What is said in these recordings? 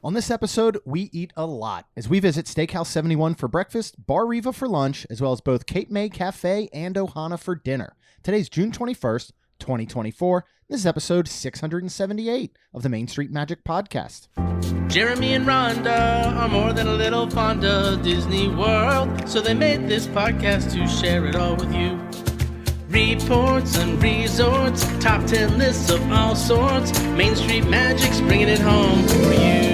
On this episode, we eat a lot as we visit Steakhouse 71 for breakfast, Bar Riva for lunch, as well as both Cape May Cafe and Ohana for dinner. Today's June 21st, 2024. This is episode 678 of the Main Street Magic Podcast. Jeremy and Rhonda are more than a little fond of Disney World, so they made this podcast to share it all with you. Reports and resorts, top 10 lists of all sorts. Main Street Magic's bringing it home for you.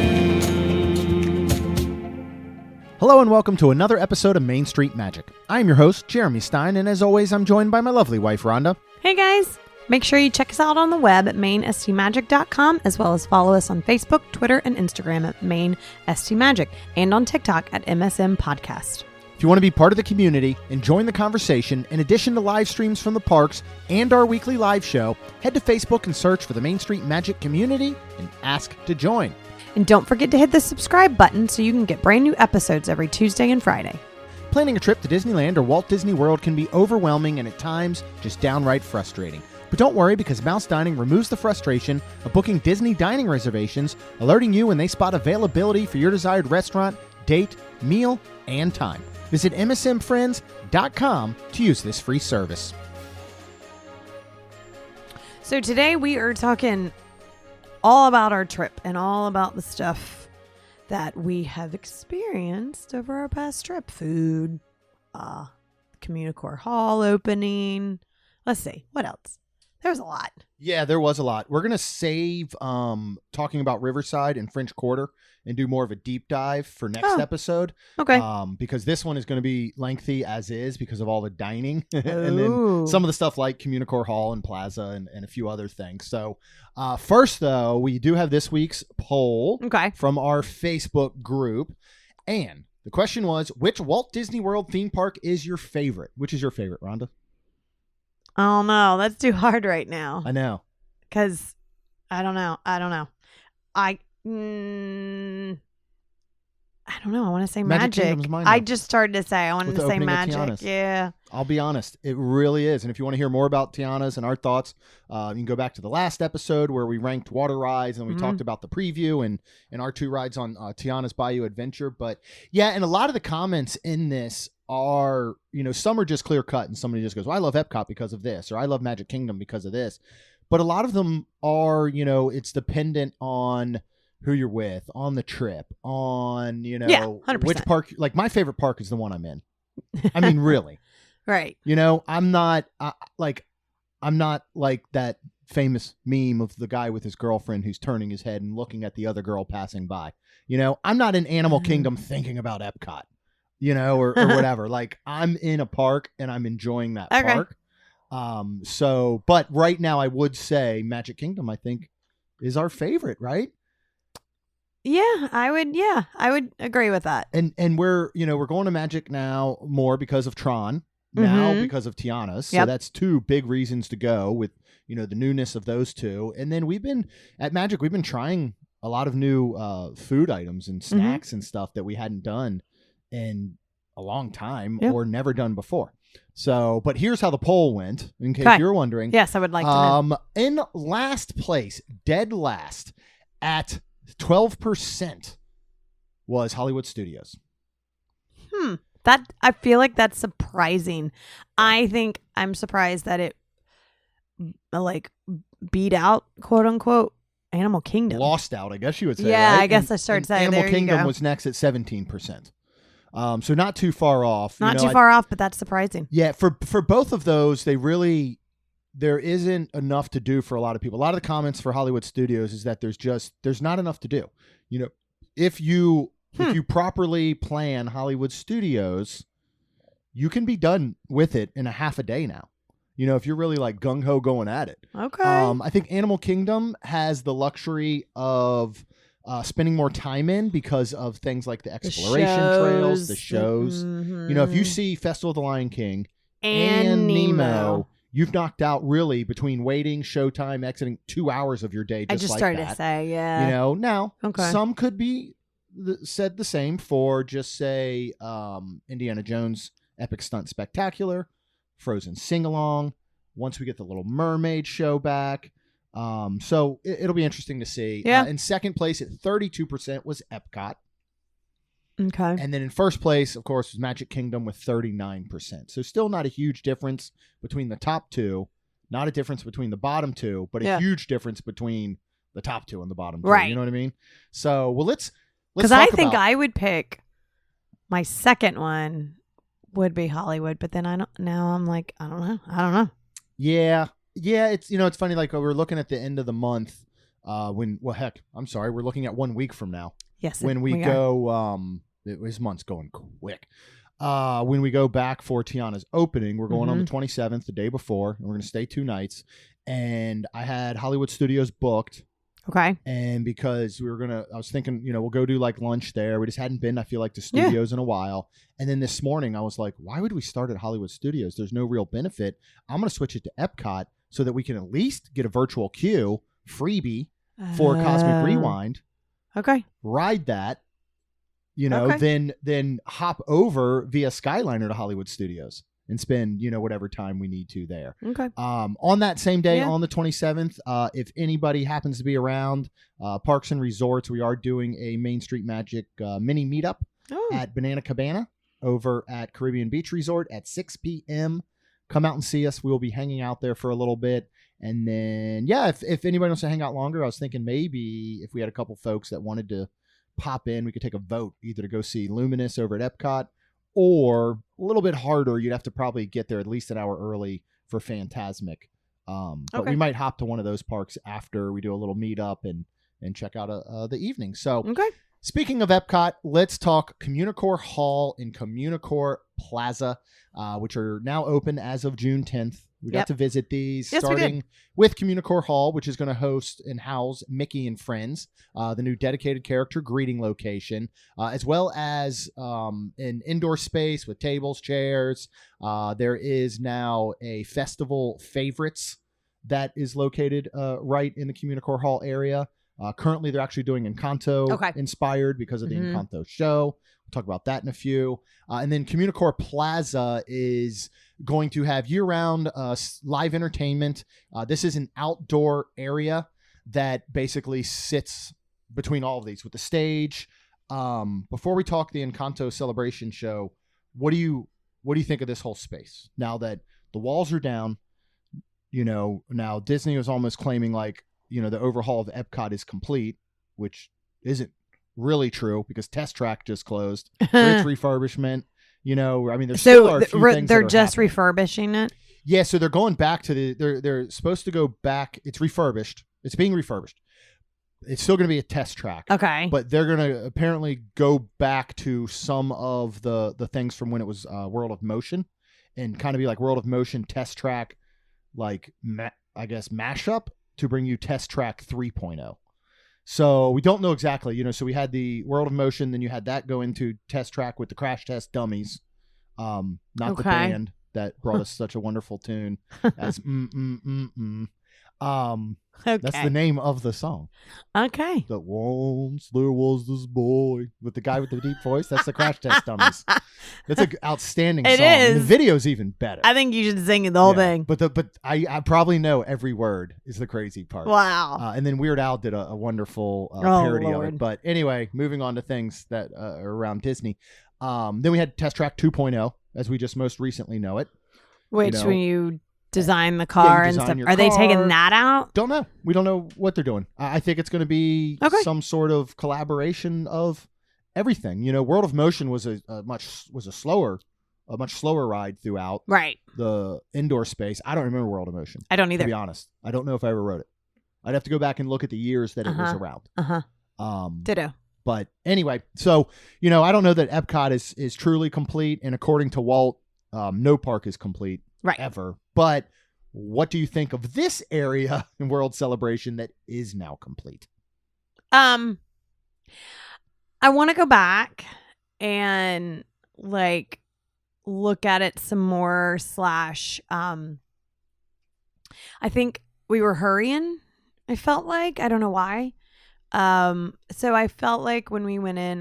Hello and welcome to another episode of Main Street Magic. I'm your host, Jeremy Stein, and as always, I'm joined by my lovely wife, Rhonda. Hey guys! Make sure you check us out on the web at mainstmagic.com, as well as follow us on Facebook, Twitter, and Instagram at mainstmagic, and on TikTok at MSM Podcast. If you want to be part of the community and join the conversation, in addition to live streams from the parks and our weekly live show, head to Facebook and search for the Main Street Magic community and ask to join. And don't forget to hit the subscribe button so you can get brand new episodes every Tuesday and Friday. Planning a trip to Disneyland or Walt Disney World can be overwhelming and at times just downright frustrating. But don't worry, because Mouse Dining removes the frustration of booking Disney dining reservations, alerting you when they spot availability for your desired restaurant, date, meal, and time. Visit msmfriends.com to use this free service. So today we are talking all about our trip and all about the stuff that we have experienced over our past trip. Food, Communicore Hall opening. Let's see, what else? There was a lot. Yeah, there was a lot. We're going to save talking about Riverside and French Quarter and do more of a deep dive for next episode. Okay. Because this one is going to be lengthy as is because of all the dining and then some of the stuff like Communicore Hall and Plaza and a few other things. So first, though, we do have this week's poll from our Facebook group. And the question was, which Walt Disney World theme park is your favorite? Which is your favorite, Rhonda? Oh, no, that's too hard right now. I know. Because I don't know. I don't know. I know. I want to say Magic. I just started to say I wanted to say Magic. Yeah. I'll be honest. It really is. And if you want to hear more about Tiana's and our thoughts, you can go back to the last episode where we ranked water rides and we talked about the preview and our two rides on Tiana's Bayou Adventure. But yeah, and a lot of the comments in this are, some are just clear cut and somebody just goes, well, I love Epcot because of this, or I love Magic Kingdom because of this. But a lot of them are, it's dependent on who you're with, on the trip, on, 100%. Which park. Like, my favorite park is the one I'm in. I mean, really. Right. I'm not like that famous meme of the guy with his girlfriend who's turning his head and looking at the other girl passing by. I'm not in Animal Kingdom thinking about Epcot, or whatever. Like, I'm in a park and I'm enjoying that park. But right now I would say Magic Kingdom, I think, is our favorite, right? Yeah, I would agree with that. And we're going to Magic now more because of Tron, now because of Tiana's. So that's two big reasons to go with, the newness of those two. And then we've been trying a lot of new food items and snacks and stuff that we hadn't done in a long time or never done before. So, but here's how the poll went, in case you're wondering. Yes, I would like to know. In last place, dead last, at 12% was Hollywood Studios. That, I feel like that's surprising. I think I'm surprised that it beat out, quote unquote, Animal Kingdom. Lost out, I guess you would say. Yeah, right? I guess I started saying Animal there Kingdom you go. was next at 17%. So not too far off. Not too far off, but that's surprising. Yeah, for both of those, there isn't enough to do for a lot of people. A lot of the comments for Hollywood Studios is that there's not enough to do. If you properly plan Hollywood Studios, you can be done with it in a half a day now. If you're really like gung ho going at it. Okay. I think Animal Kingdom has the luxury of spending more time in because of things like the exploration trails, the shows. If you see Festival of the Lion King and Nemo, you've knocked out really between waiting, showtime, exiting 2 hours of your day. I just started to say, yeah. Now some could be said the same for just say Indiana Jones Epic Stunt Spectacular, Frozen Sing Along. Once we get the Little Mermaid show back, So it'll be interesting to see. Yeah. In second place at 32% was Epcot. Okay. And then in first place, of course, was Magic Kingdom with 39%. So still not a huge difference between the top two. Not a difference between the bottom two, but a huge difference between the top two and the bottom two. Right. You know what I mean? So, well, let's because talk I think about, I would pick my second one would be Hollywood, but then I'm like, I don't know. Yeah. It's, it's funny. Like we're looking at the end of the month we're looking at 1 week from now. Yes. When we go, this month's going quick. When we go back for Tiana's opening, we're going on the 27th, the day before, and we're going to stay 2 nights. And I had Hollywood Studios booked. Okay. And because I was thinking, we'll go do like lunch there. We just hadn't been, I feel like, to studios in a while. And then this morning I was like, why would we start at Hollywood Studios? There's no real benefit. I'm going to switch it to Epcot so that we can at least get a virtual queue freebie for Cosmic Rewind. Okay. Ride that. Then hop over via Skyliner to Hollywood Studios and spend, whatever time we need to there. Okay. On that same day, on the 27th, if anybody happens to be around Parks and Resorts, we are doing a Main Street Magic mini meetup at Banana Cabana over at Caribbean Beach Resort at 6 p.m. Come out and see us. We'll be hanging out there for a little bit. And then, if anybody wants to hang out longer, I was thinking maybe if we had a couple folks that wanted to pop in, we could take a vote either to go see Luminous over at Epcot, or a little bit harder, you'd have to probably get there at least an hour early for Fantasmic. But we might hop to one of those parks after we do a little meetup and check out the evening. So speaking of Epcot, let's talk Communicore Hall and Communicore Plaza, which are now open as of June 10th. We got to visit these, starting with Communicore Hall, which is going to host and house Mickey and Friends, the new dedicated character greeting location, as well as an indoor space with tables, chairs. There is now a Festival Favorites that is located right in the Communicore Hall area. Currently, they're actually doing Encanto inspired because of the Encanto show. We'll talk about that in a few. And then Communicore Plaza is going to have year-round live entertainment. This is an outdoor area that basically sits between all of these with the stage. Before we talk the Encanto celebration show, what do you think of this whole space? Now that the walls are down, now Disney was almost claiming like, the overhaul of Epcot is complete, which isn't really true because Test Track just closed for its refurbishment. There's still a few things they're that are just happening. refurbishing it. Yeah, so they're going back to they're supposed to go back. It's refurbished. It's being refurbished. It's still going to be a Test Track. Okay. But they're going to apparently go back to some of the things from when it was World of Motion, and kind of be like World of Motion Test Track, like mashup to bring you Test Track 3.0. So we don't know exactly, so we had the World of Motion, then you had that go into Test Track with the Crash Test Dummies, not the band that brought us such a wonderful tune as That's the name of the song. Okay. That once there was this boy with the guy with the deep voice. That's the Crash Test Dummies. That's an outstanding song. Is. And the video's even better. I think you should sing the whole thing. But I probably know every word is the crazy part. Wow. And then Weird Al did a wonderful parody Lord. of it. But anyway, moving on to things that are around Disney. Then we had Test Track 2.0, as we just most recently know it. Which when you design the car and stuff. Are they taking that out? Don't know. We don't know what they're doing. I think it's going to be some sort of collaboration of everything. World of Motion was a much slower ride throughout the indoor space. I don't remember World of Motion. I don't either. To be honest, I don't know if I ever wrote it. I'd have to go back and look at the years that it was around. Ditto. But anyway, so I don't know that Epcot is truly complete, and according to Walt, no park is complete. Ever. But what do you think of this area in World Celebration that is now complete? I want to go back and look at it some more I think we were hurrying. I felt like, I don't know why. So I felt like when we went in,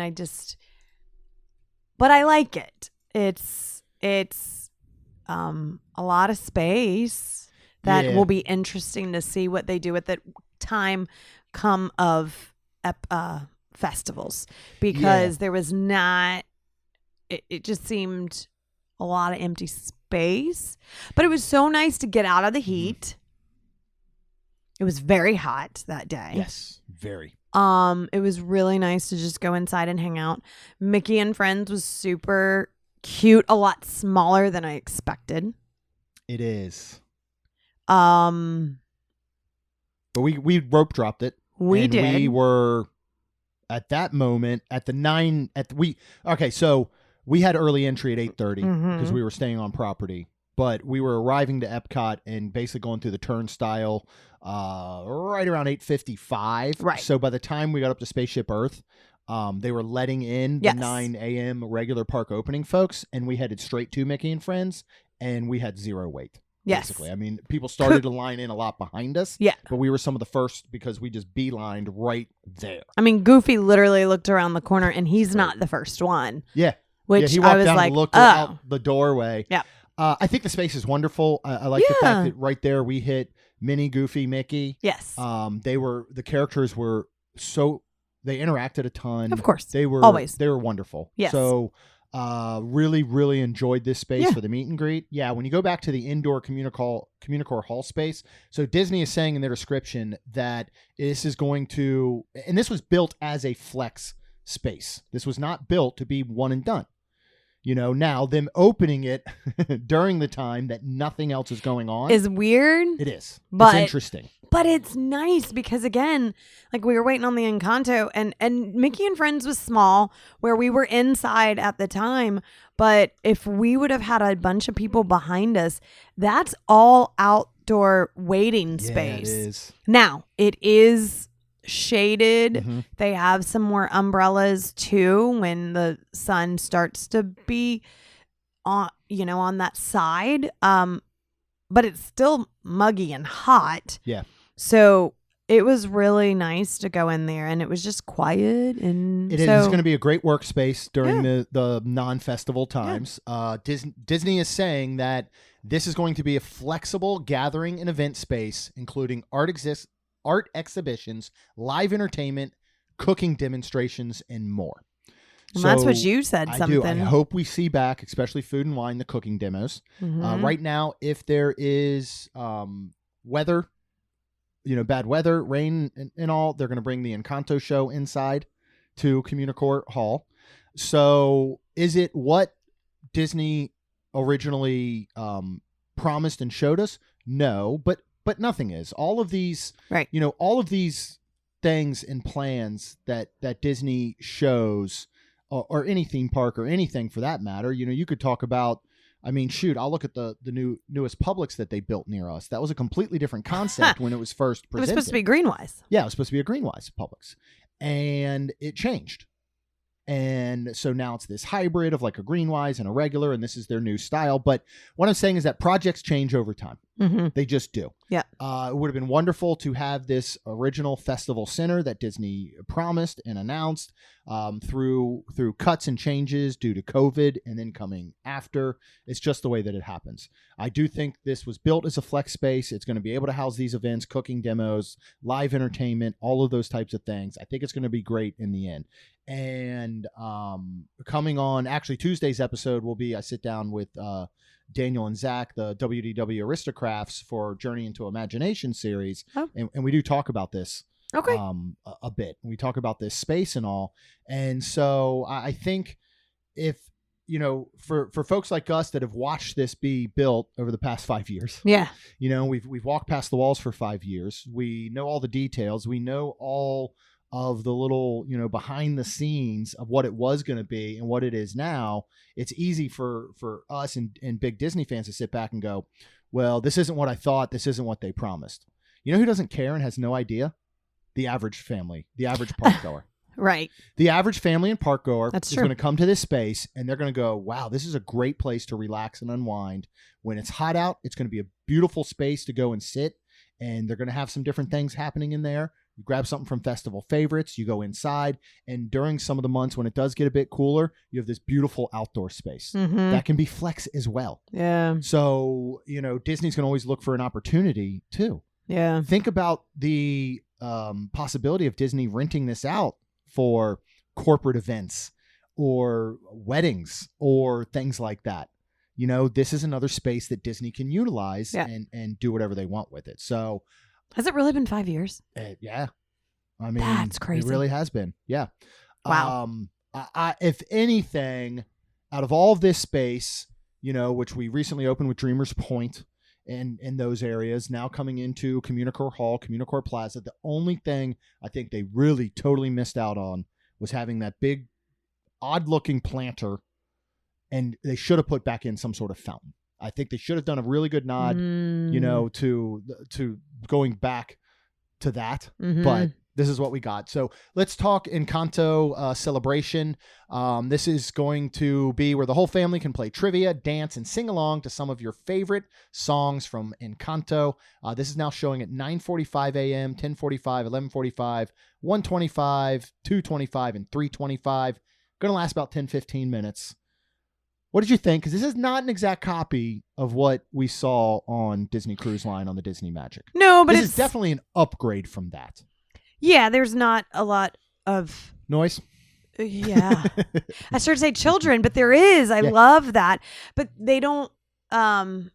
but I like it. It's a lot of space. that Yeah. will be interesting to see what they do at the time come of festivals, because there was not, it just seemed a lot of empty space, but it was so nice to get out of the heat. It was very hot that day. Yes, very. It was really nice to just go inside and hang out. Mickey and Friends was super cute, a lot smaller than I expected. It is. But we rope dropped it. we and did. We were at that moment so we had early entry at 8:30 because we were staying on property, but we were arriving to Epcot and basically going through the turnstile right around 8:55. Right. So by the time we got up to Spaceship Earth, they were letting in the 9 a.m. regular park opening folks, and we headed straight to Mickey and Friends, and we had zero wait. Yes. Basically. I mean, people started to line in a lot behind us. Yeah. But we were some of the first because we just beelined right there. I mean, Goofy literally looked around the corner, and he's not the first one. Yeah. Which he walked I was down like, and looked oh. out the doorway. Yeah. I think the space is wonderful. I like the fact that right there we hit Minnie, Goofy, Mickey. Yes. The characters were they interacted a ton. Of course. They were always. They were wonderful. Yes. So really, really enjoyed this space for the meet and greet. Yeah, when you go back to the indoor Communicore hall space, so Disney is saying in their description that this is going to, and this was built as a flex space. This was not built to be one and done. Now them opening it during the time that nothing else is going on is weird. It is. But it's interesting. But it's nice because, again, like we were waiting on the Encanto, and Mickey and Friends was small where we were inside at the time. But if we would have had a bunch of people behind us, that's all outdoor waiting space. It is. Now, it is shaded. Mm-hmm. They have some more umbrellas too when the sun starts to be on that side. But it's still muggy and hot. Yeah. So it was really nice to go in there, and it was just quiet. And It's going to be a great workspace during the non-festival times. Yeah. Disney is saying that this is going to be a flexible gathering and event space, including art exhibitions, live entertainment, cooking demonstrations, and more. And that's what you said. Something. I hope we see back, especially food and wine, the cooking demos. Mm-hmm. Right now, if there is weather, bad weather, rain and all, they're going to bring the Encanto show inside to Communicore Hall. So is it what Disney originally promised and showed us? No, but nothing is. All of these, right. All of these things and plans that Disney shows, or any theme park or anything for that matter, you could talk about, I mean, shoot, I'll look at the newest Publix that they built near us. That was a completely different concept when it was first presented. It was supposed to be Greenwise. Yeah, it was supposed to be a Greenwise Publix. And it changed. And so now it's this hybrid of like a Greenwise and a regular, and this is their new style. But what I'm saying is that projects change over time. Mm-hmm. They just do. Yeah. It would have been wonderful to have this original festival center that Disney promised and announced through cuts and changes due to COVID and then coming after. It's just the way that it happens. I do think this was built as a flex space. It's going to be able to house these events, cooking demos, live entertainment, all of those types of things. I think it's going to be great in the end. And coming on, actually Tuesday's episode will be, I sit down with Daniel and Zach, the WDW Aristocrats, for Journey into Imagination series. Oh. And we do talk about this Okay. a bit. We talk about this space and all. And so I think if, for folks like us that have watched this be built over the past 5 years, yeah, we've walked past the walls for 5 years. We know all the details. We know all of the little, behind the scenes of what it was going to be and what it is now. It's easy for us and big Disney fans to sit back and go, well, this isn't what I thought. This isn't what they promised. You know who doesn't care and has no idea? The average family, the average park goer. right. The average family and park goer That's is true. going to come to this space and they're going to go, wow, this is a great place to relax and unwind. When it's hot out, it's going to be a beautiful space to go and sit, and they're going to have some different things happening in there. You grab something from Festival Favorites, you go inside, and during some of the months when it does get a bit cooler, you have this beautiful outdoor space that can be flex as well. Yeah. So, Disney's going to always look for an opportunity too. Yeah. Think about the possibility of Disney renting this out for corporate events or weddings or things like that. This is another space that Disney can utilize and do whatever they want with it. So, has it really been 5 years? Yeah. I mean, that's crazy. It really has been. Yeah. Wow. If anything, out of all of this space, which we recently opened with Dreamers Point and in those areas, now coming into Communicore Hall, Communicore Plaza, the only thing I think they really totally missed out on was having that big, odd-looking planter, and they should have put back in some sort of fountain. I think they should have done a really good nod, to going back to that. But this is what we got. So let's talk Encanto Celebration. This is going to be where the whole family can play trivia, dance, and sing along to some of your favorite songs from Encanto. This is now showing at 9:45 a.m., 10:45, 11:45, 1:25, 2:25, and 3:25. Going to last about 10-15 minutes. What did you think? Because this is not an exact copy of what we saw on Disney Cruise Line on the Disney Magic. No, but this is definitely an upgrade from that. Yeah, there's not a lot of noise. Yeah. I started to say children, but there is. I love that. But they don't, and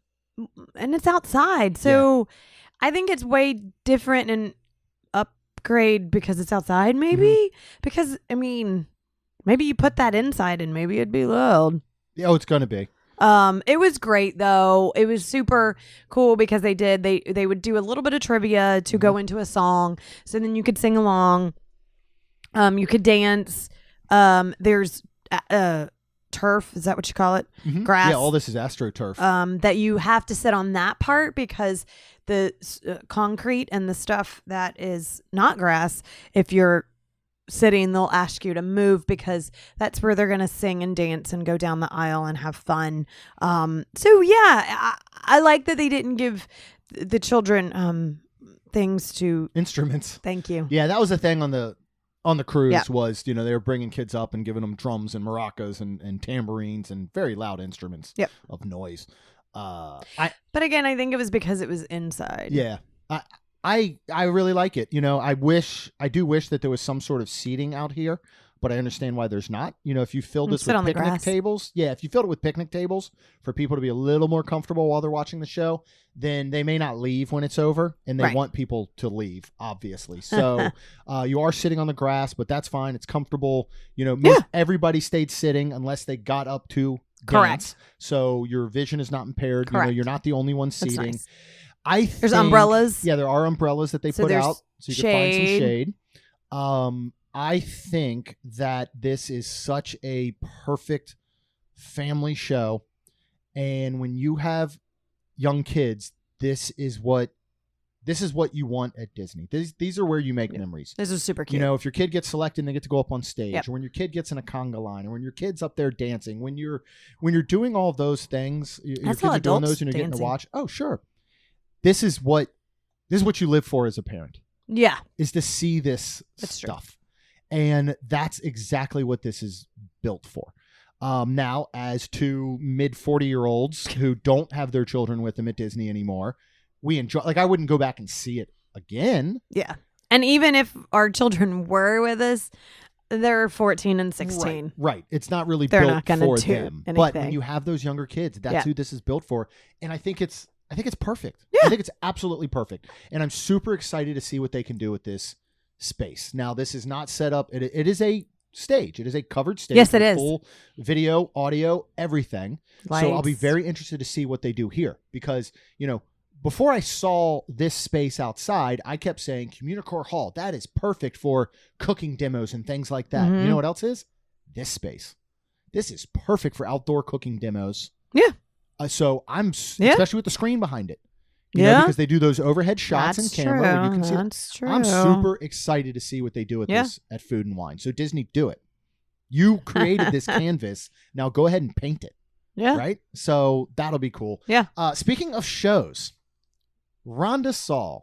it's outside. So I think it's way different and upgrade because it's outside, maybe. Because, I mean, maybe you put that inside and maybe it'd be loud. Oh, it's going to be. It was great though. It was super cool because they would do a little bit of trivia to go into a song. So then you could sing along. You could dance. There's turf. Is that what you call it? Grass. Yeah, all this is AstroTurf. That you have to sit on that part because the concrete and the stuff that is not grass, if you're sitting, they'll ask you to move because that's where they're going to sing and dance and go down the aisle and have fun. So yeah, I like that they didn't give the children things to instruments. Thank you. Yeah, that was the thing on the cruise was, they were bringing kids up and giving them drums and maracas and tambourines and very loud instruments of noise. But again, I think it was because it was inside. Yeah. I really like it. I do wish that there was some sort of seating out here, but I understand why there's not. If you filled this with picnic tables, if you filled it with picnic tables for people to be a little more comfortable while they're watching the show, then they may not leave when it's over, and they want people to leave, obviously. So you are sitting on the grass, but that's fine. It's comfortable. Everybody stayed sitting unless they got up to dance. So your vision is not impaired. You're not the only one seating. That's nice. There's umbrellas. Yeah, there are umbrellas that they put out so you can find some shade. I think that this is such a perfect family show. And when you have young kids, this is what you want at Disney. These are where you make memories. This is super cute. If your kid gets selected and they get to go up on stage, or when your kid gets in a conga line, or when your kid's up there dancing, when you're doing all those things, your kids are doing those and you're getting to watch. Oh, sure. This is what you live for as a parent. Yeah. Is to see this stuff. True. And that's exactly what this is built for. Now, as two mid-40-year-olds who don't have their children with them at Disney anymore, we enjoy, I wouldn't go back and see it again. Yeah. And even if our children were with us, they're 14 and 16. Right. It's not really built for them. Anything. But when you have those younger kids, that's who this is built for. And I think it's perfect. Yeah. I think it's absolutely perfect. And I'm super excited to see what they can do with this space. Now, this is not set up. It is a stage. It is a covered stage. Yes, it is. Full video, audio, everything. Lights. So I'll be very interested to see what they do here because, before I saw this space outside, I kept saying Communicore Hall, that is perfect for cooking demos and things like that. You know what else is? This space. This is perfect for outdoor cooking demos. Yeah. So I'm, especially with the screen behind it. Because they do those overhead shots in camera where you can see That's true. I'm super excited to see what they do with this at Food and Wine. So Disney, do it. You created this canvas. Now go ahead and paint it. Yeah. Right? So that'll be cool. Yeah. Speaking of shows, Rhonda saw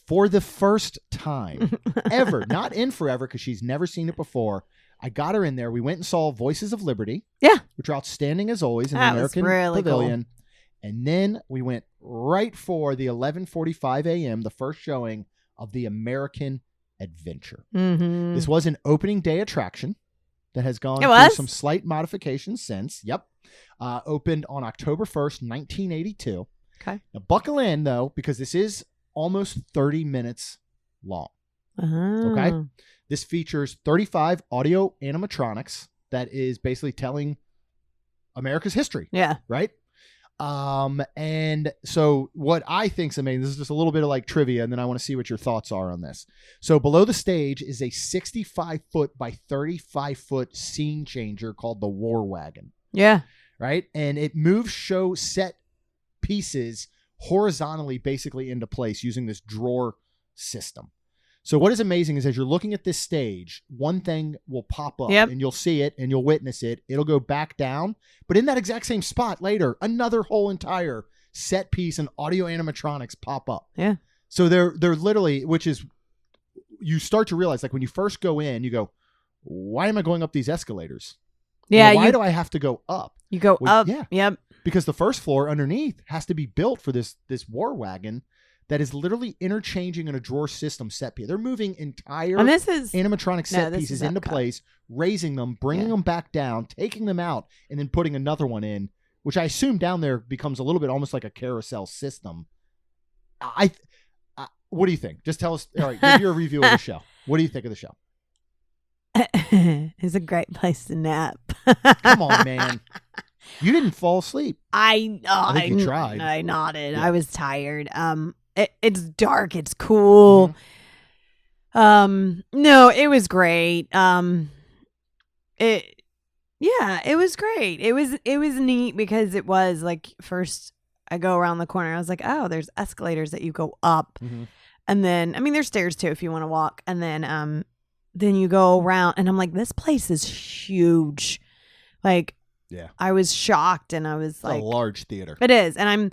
for the first time ever, not in forever because she's never seen it before. I got her in there. We went and saw Voices of Liberty. Yeah. Which are outstanding as always in That the American was really Pavilion. Cool. And then we went right for the 11:45 a.m., the first showing of the American Adventure. Mm-hmm. This was an opening day attraction that has gone through some slight modifications since. Yep. Opened on October 1st, 1982. Okay. Now, buckle in, though, because this is almost 30 minutes long. Okay. This features 35 audio animatronics that is basically telling America's history. Yeah. Right? And so what I think is amazing, this is just a little bit of like trivia, and then I want to see what your thoughts are on this. So below the stage is a 65-foot by 35-foot scene changer called the War Wagon. Yeah. Right? And it moves show set pieces horizontally basically into place using this drawer system. So what is amazing is as you're looking at this stage, one thing will pop up and you'll see it and you'll witness it. It'll go back down. But in that exact same spot later, another whole entire set piece and audio animatronics pop up. Yeah. So they're literally, which is, you start to realize, like when you first go in, you go, why am I going up these escalators? Yeah. Why do I have to go up? You go up. Yeah. Yep. Because the first floor underneath has to be built for this war wagon that is literally interchanging in a drawer system set piece. They're moving entire animatronic set pieces into place, raising them, bringing them back down, taking them out, and then putting another one in, which I assume down there becomes a little bit almost like a carousel system. What do you think? Just tell us. All right, give your review of the show. What do you think of the show? It's a great place to nap. Come on, man. You didn't fall asleep. I think you tried. I nodded. Yeah. I was tired. It's dark. It's cool. Mm-hmm. No, it was great. It was great. It was neat because it was like first I go around the corner. I was like, oh, there's escalators that you go up. Mm-hmm. And then, I mean, there's stairs too if you want to walk. And then you go around and I'm like, this place is huge. Like, yeah, I was shocked and I was it's like, a large theater. It is. And I'm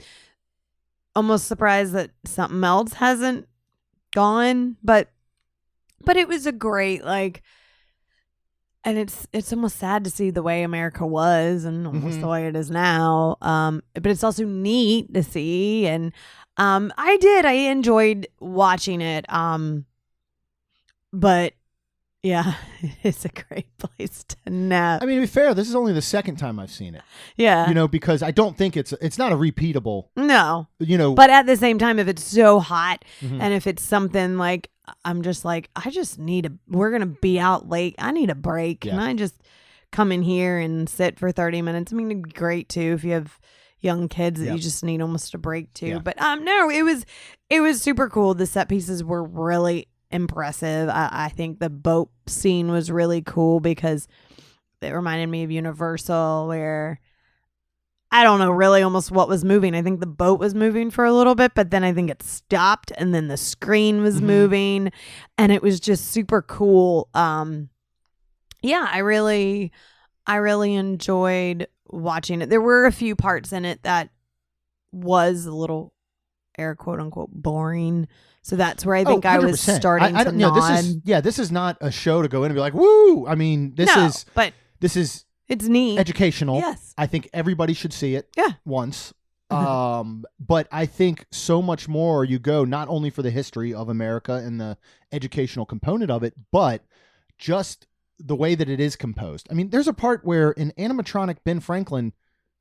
almost surprised that something else hasn't gone, but it was a great, like, and it's almost sad to see the way America was and almost the way it is now. But it's also neat to see. And I enjoyed watching it. But yeah, it's a great place to nap. I mean, to be fair, this is only the second time I've seen it. Yeah. Because I don't think it's not a repeatable. No. But at the same time, if it's so hot and if it's something like, I'm just like, we're going to be out late. I need a break. Yeah. Can I just come in here and sit for 30 minutes? I mean, it'd be great too if you have young kids that you just need almost a break too. Yeah. But no, it was super cool. The set pieces were really impressive. I think the boat scene was really cool because it reminded me of Universal, where I don't know really almost what was moving. I think the boat was moving for a little bit, but then I think it stopped and then the screen was moving and it was just super cool. Yeah, I really enjoyed watching it. There were a few parts in it that was a little air quote unquote boring. So that's where I think I was starting to nod. This is not a show to go in and be like, woo. I mean, this is it's neat, educational. Yes. I think everybody should see it once. Mm-hmm. But I think so much more you go, not only for the history of America and the educational component of it, but just the way that it is composed. I mean, there's a part where an animatronic Ben Franklin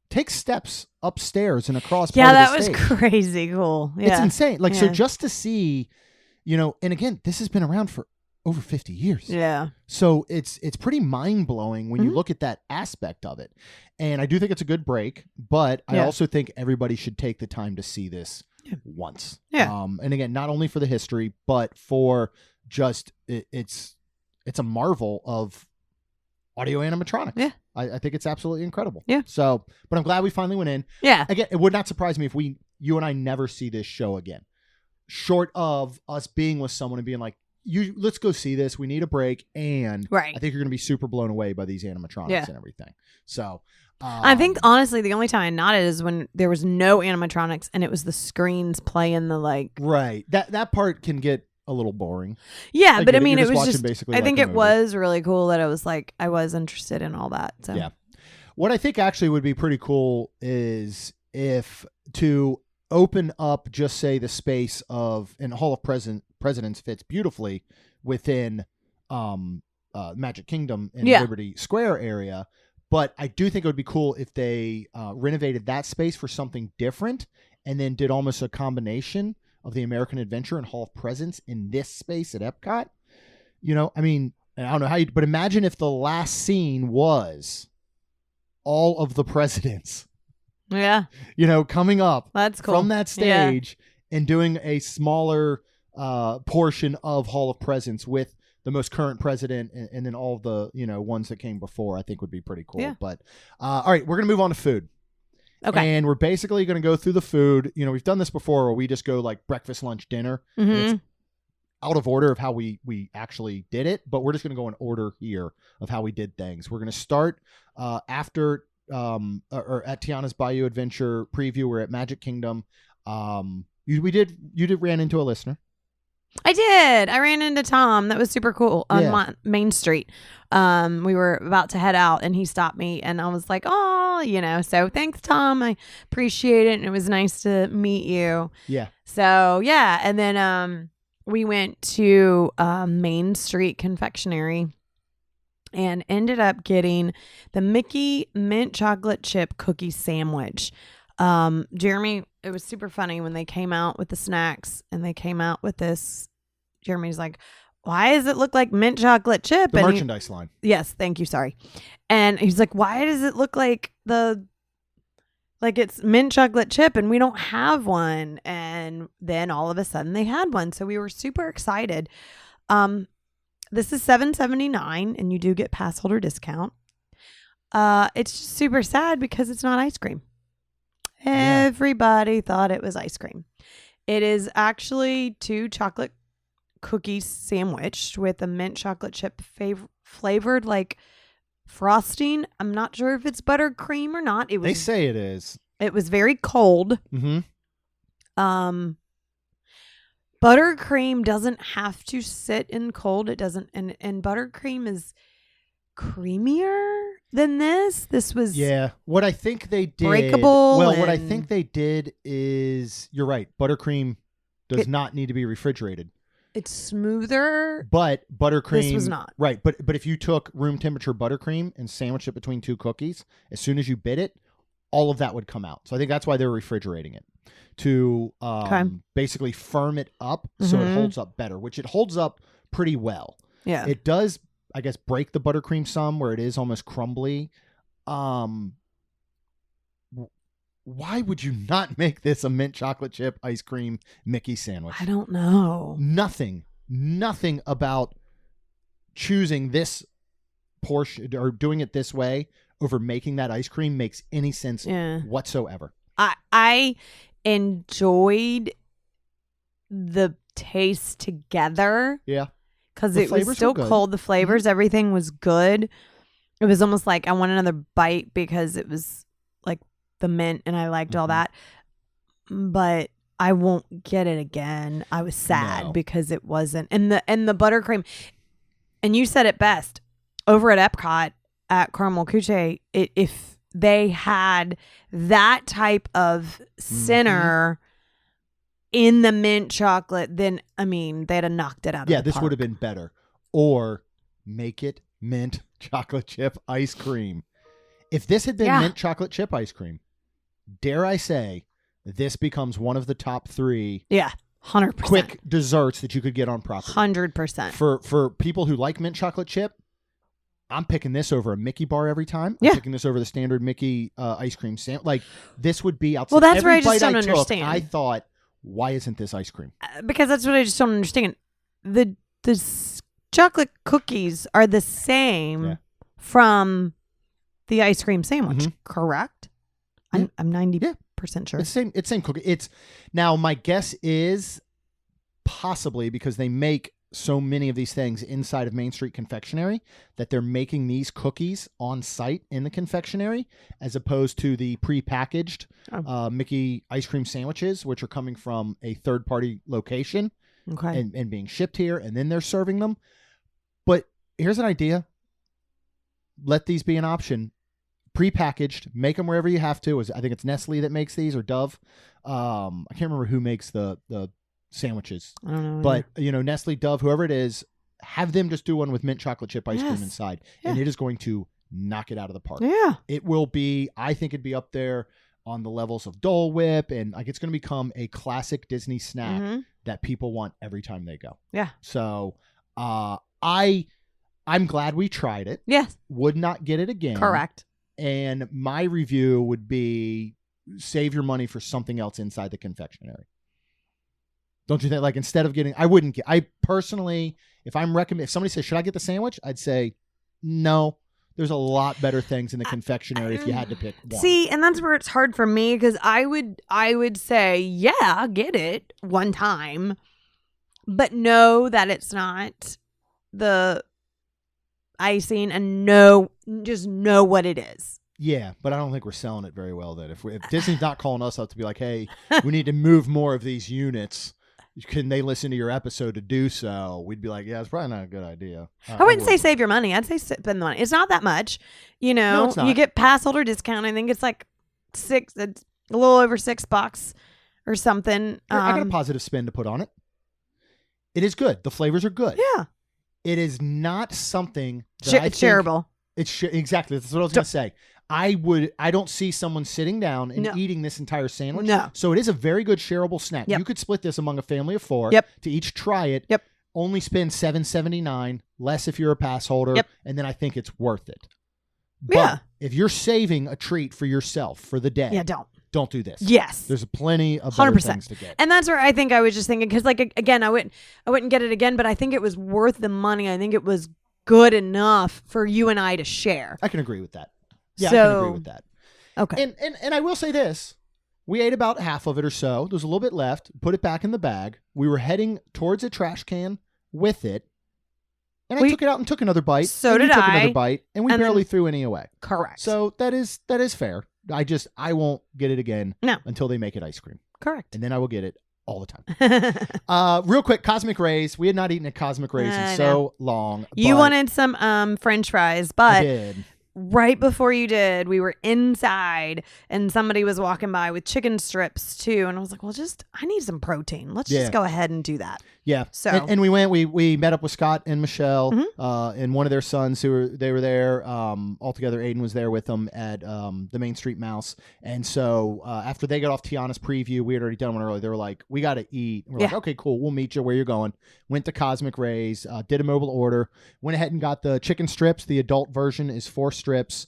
takes steps upstairs and across part of the stage. That was crazy cool. Yeah. It's insane. Like, so just to see, and again, this has been around for over 50 years. Yeah. So it's pretty mind-blowing when you look at that aspect of it. And I do think it's a good break, but I also think everybody should take the time to see this once. Yeah. And again, not only for the history, but for just it's a marvel of audio animatronics. Yeah. I think it's absolutely incredible. Yeah. So, but I'm glad we finally went in. Yeah. Again, it would not surprise me if you and I never see this show again, short of us being with someone and being like, let's go see this. We need a break. And I think you're going to be super blown away by these animatronics and everything. So, I think honestly the only time I nodded is when there was no animatronics and it was the screens playing the like. Right. That part can get a little boring. Yeah, Like, but I you're mean, it just was watching just. basically I like think a it movie. was really cool that I was like I was interested in all that. So Yeah. What I think actually would be pretty cool is if to open up, just say the space of, and Hall of Presidents fits beautifully within Magic Kingdom and Liberty Square area. But I do think it would be cool if they renovated that space for something different and then did almost a combination of the American Adventure and Hall of Presidents in this space at Epcot. You know, I mean, I don't know how but imagine if the last scene was all of the presidents, yeah, you know, coming up that's cool. from that stage and doing a smaller portion of Hall of Presidents with the most current president and then all the, you know, ones that came before. I think would be pretty cool. Yeah. But all right, we're going to move on to food. Okay. And we're basically going to go through the food. You know, we've done this before where we just go like breakfast, lunch, dinner. And it's out of order of how we actually did it, but we're just going to go in order here of how we did things. We're going to start after or at Tiana's Bayou Adventure preview. We're at Magic Kingdom. You ran into a listener. I did. I ran into Tom. That was super cool on Main Street. We were about to head out and he stopped me and I was like, oh, you know, so thanks, Tom. I appreciate it. And it was nice to meet you. Yeah. So, yeah. And then we went to Main Street Confectionery and ended up getting the Mickey mint chocolate chip cookie sandwich. Jeremy, it was super funny when they came out with the snacks and they came out with this. Jeremy's like, why does it look like mint chocolate chip? The merchandise line. Yes, thank you. Sorry. And he's like, why does it look like it's mint chocolate chip and we don't have one? And then all of a sudden they had one. So we were super excited. This is $7.79 and you do get pass holder discount. It's just super sad because it's not ice cream. Everybody thought it was ice cream. It is actually 2 chocolate cookies sandwiched with a mint chocolate chip flavored like frosting. I'm not sure if it's buttercream or not. They say it is. It was very cold. Mm-hmm. Buttercream doesn't have to sit in cold. It doesn't, and buttercream is creamier than this. This was what I think they did breakable. Well, what I think they did is you're right. Buttercream does not need to be refrigerated. It's smoother, but buttercream. This was not right. But if you took room temperature buttercream and sandwiched it between 2 cookies, as soon as you bit it, all of that would come out. So I think that's why they're refrigerating it to basically firm it up so it holds up better, which it holds up pretty well. Yeah, it does. I guess break the buttercream some where it is almost crumbly. Why would you not make this a mint chocolate chip ice cream Mickey sandwich? I don't know. Nothing about choosing this portion or doing it this way over making that ice cream makes any sense whatsoever. I enjoyed the taste together. Yeah. Because it was still cold. The flavors, everything was good. It was almost like I want another bite because it was like the mint and I liked all that. But I won't get it again. I was sad because it wasn't. And the buttercream, and you said it best, over at Epcot at Caramel Couche, if they had that type of center in the mint chocolate, then I mean they'd have knocked it out. Yeah, this would have been better. Or make it mint chocolate chip ice cream. If this had been mint chocolate chip ice cream, dare I say, this becomes one of the top 3. Yeah, 100%. Quick desserts that you could get on property. 100%. For people who like mint chocolate chip, I'm picking this over a Mickey bar every time. I'm picking this over the standard Mickey ice cream sandwich. Like this would be outside. Well, that's every where I just bite don't took, understand. I thought, why isn't this ice cream? Because that's what I just don't understand. The chocolate cookies are the same from the ice cream sandwich, correct? I'm 90% sure. It's same cookie. It's now my guess is possibly because they make so many of these things inside of Main Street Confectionery that they're making these cookies on site in the confectionery as opposed to the prepackaged Mickey ice cream sandwiches, which are coming from a third-party location and being shipped here, and then they're serving them. But here's an idea. Let these be an option. Prepackaged, make them wherever you have to. I think it's Nestle that makes these, or Dove. I can't remember who makes the sandwiches. I don't know. But, Nestle, Dove, whoever it is, have them just do one with mint chocolate chip ice cream inside. Yeah. And it is going to knock it out of the park. Yeah. It will be, I think it'd be up there on the levels of Dole Whip. And it's going to become a classic Disney snack that people want every time they go. Yeah. So I'm glad we tried it. Yes. Would not get it again. Correct. And my review would be save your money for something else inside the confectionery. Don't you think? Like, instead of I personally, if somebody says, should I get the sandwich? I'd say, no, there's a lot better things in the confectionery if you had to pick one. See, and that's where it's hard for me, because I would say, yeah, get it one time, but know that it's not the icing, and just know what it is. Yeah, but I don't think we're selling it very well then. If Disney's not calling us up to be like, hey, we need to move more of these units, can they listen to your episode to do so? We'd be like, yeah, it's probably not a good idea. I wouldn't say save your money. I'd say spend the money. It's not that much. No, it's not. You get pass holder discount. I think it's like it's a little over $6 or something. I got a positive spin to put on it. It is good. The flavors are good. Yeah. It is not something that it's shareable. Exactly. That's what I was going to say. I don't see someone sitting down and eating this entire sandwich. No. So it is a very good shareable snack. Yep. You could split this among a family of 4 to each try it. Yep. Only spend $7.79, less if you're a pass holder. Yep. And then I think it's worth it. But if you're saving a treat for yourself for the day. Yeah, don't do this. Yes. There's plenty of better things to get. And that's where I think I was just thinking, because again, I wouldn't get it again, but I think it was worth the money. I think it was good enough for you and I to share. I can agree with that. Yeah, I can agree with that. Okay. And I will say this. We ate about half of it or so. There's a little bit left. Put it back in the bag. We were heading towards a trash can with it. And I took it out and took another bite. So and did you took I. another bite. And we barely threw any away. Correct. So that is fair. I won't get it again until they make it ice cream. Correct. And then I will get it all the time. Real quick, Cosmic Rays. We had not eaten at Cosmic Rays in so long. You wanted some French fries, but I did. Right before you did, we were inside and somebody was walking by with chicken strips too. And I was like, well, I need some protein. Let's just go ahead and do that. Yeah. So and we met up with Scott and Michelle and one of their sons they were there. Altogether, Aiden was there with them at the Main Street Mouse. And so after they got off Tiana's preview, we had already done one early. They were like, we got to eat. And we're like, okay, cool. We'll meet you where you're going. Went to Cosmic Rays, did a mobile order, went ahead and got the chicken strips. The adult version is 4 strips,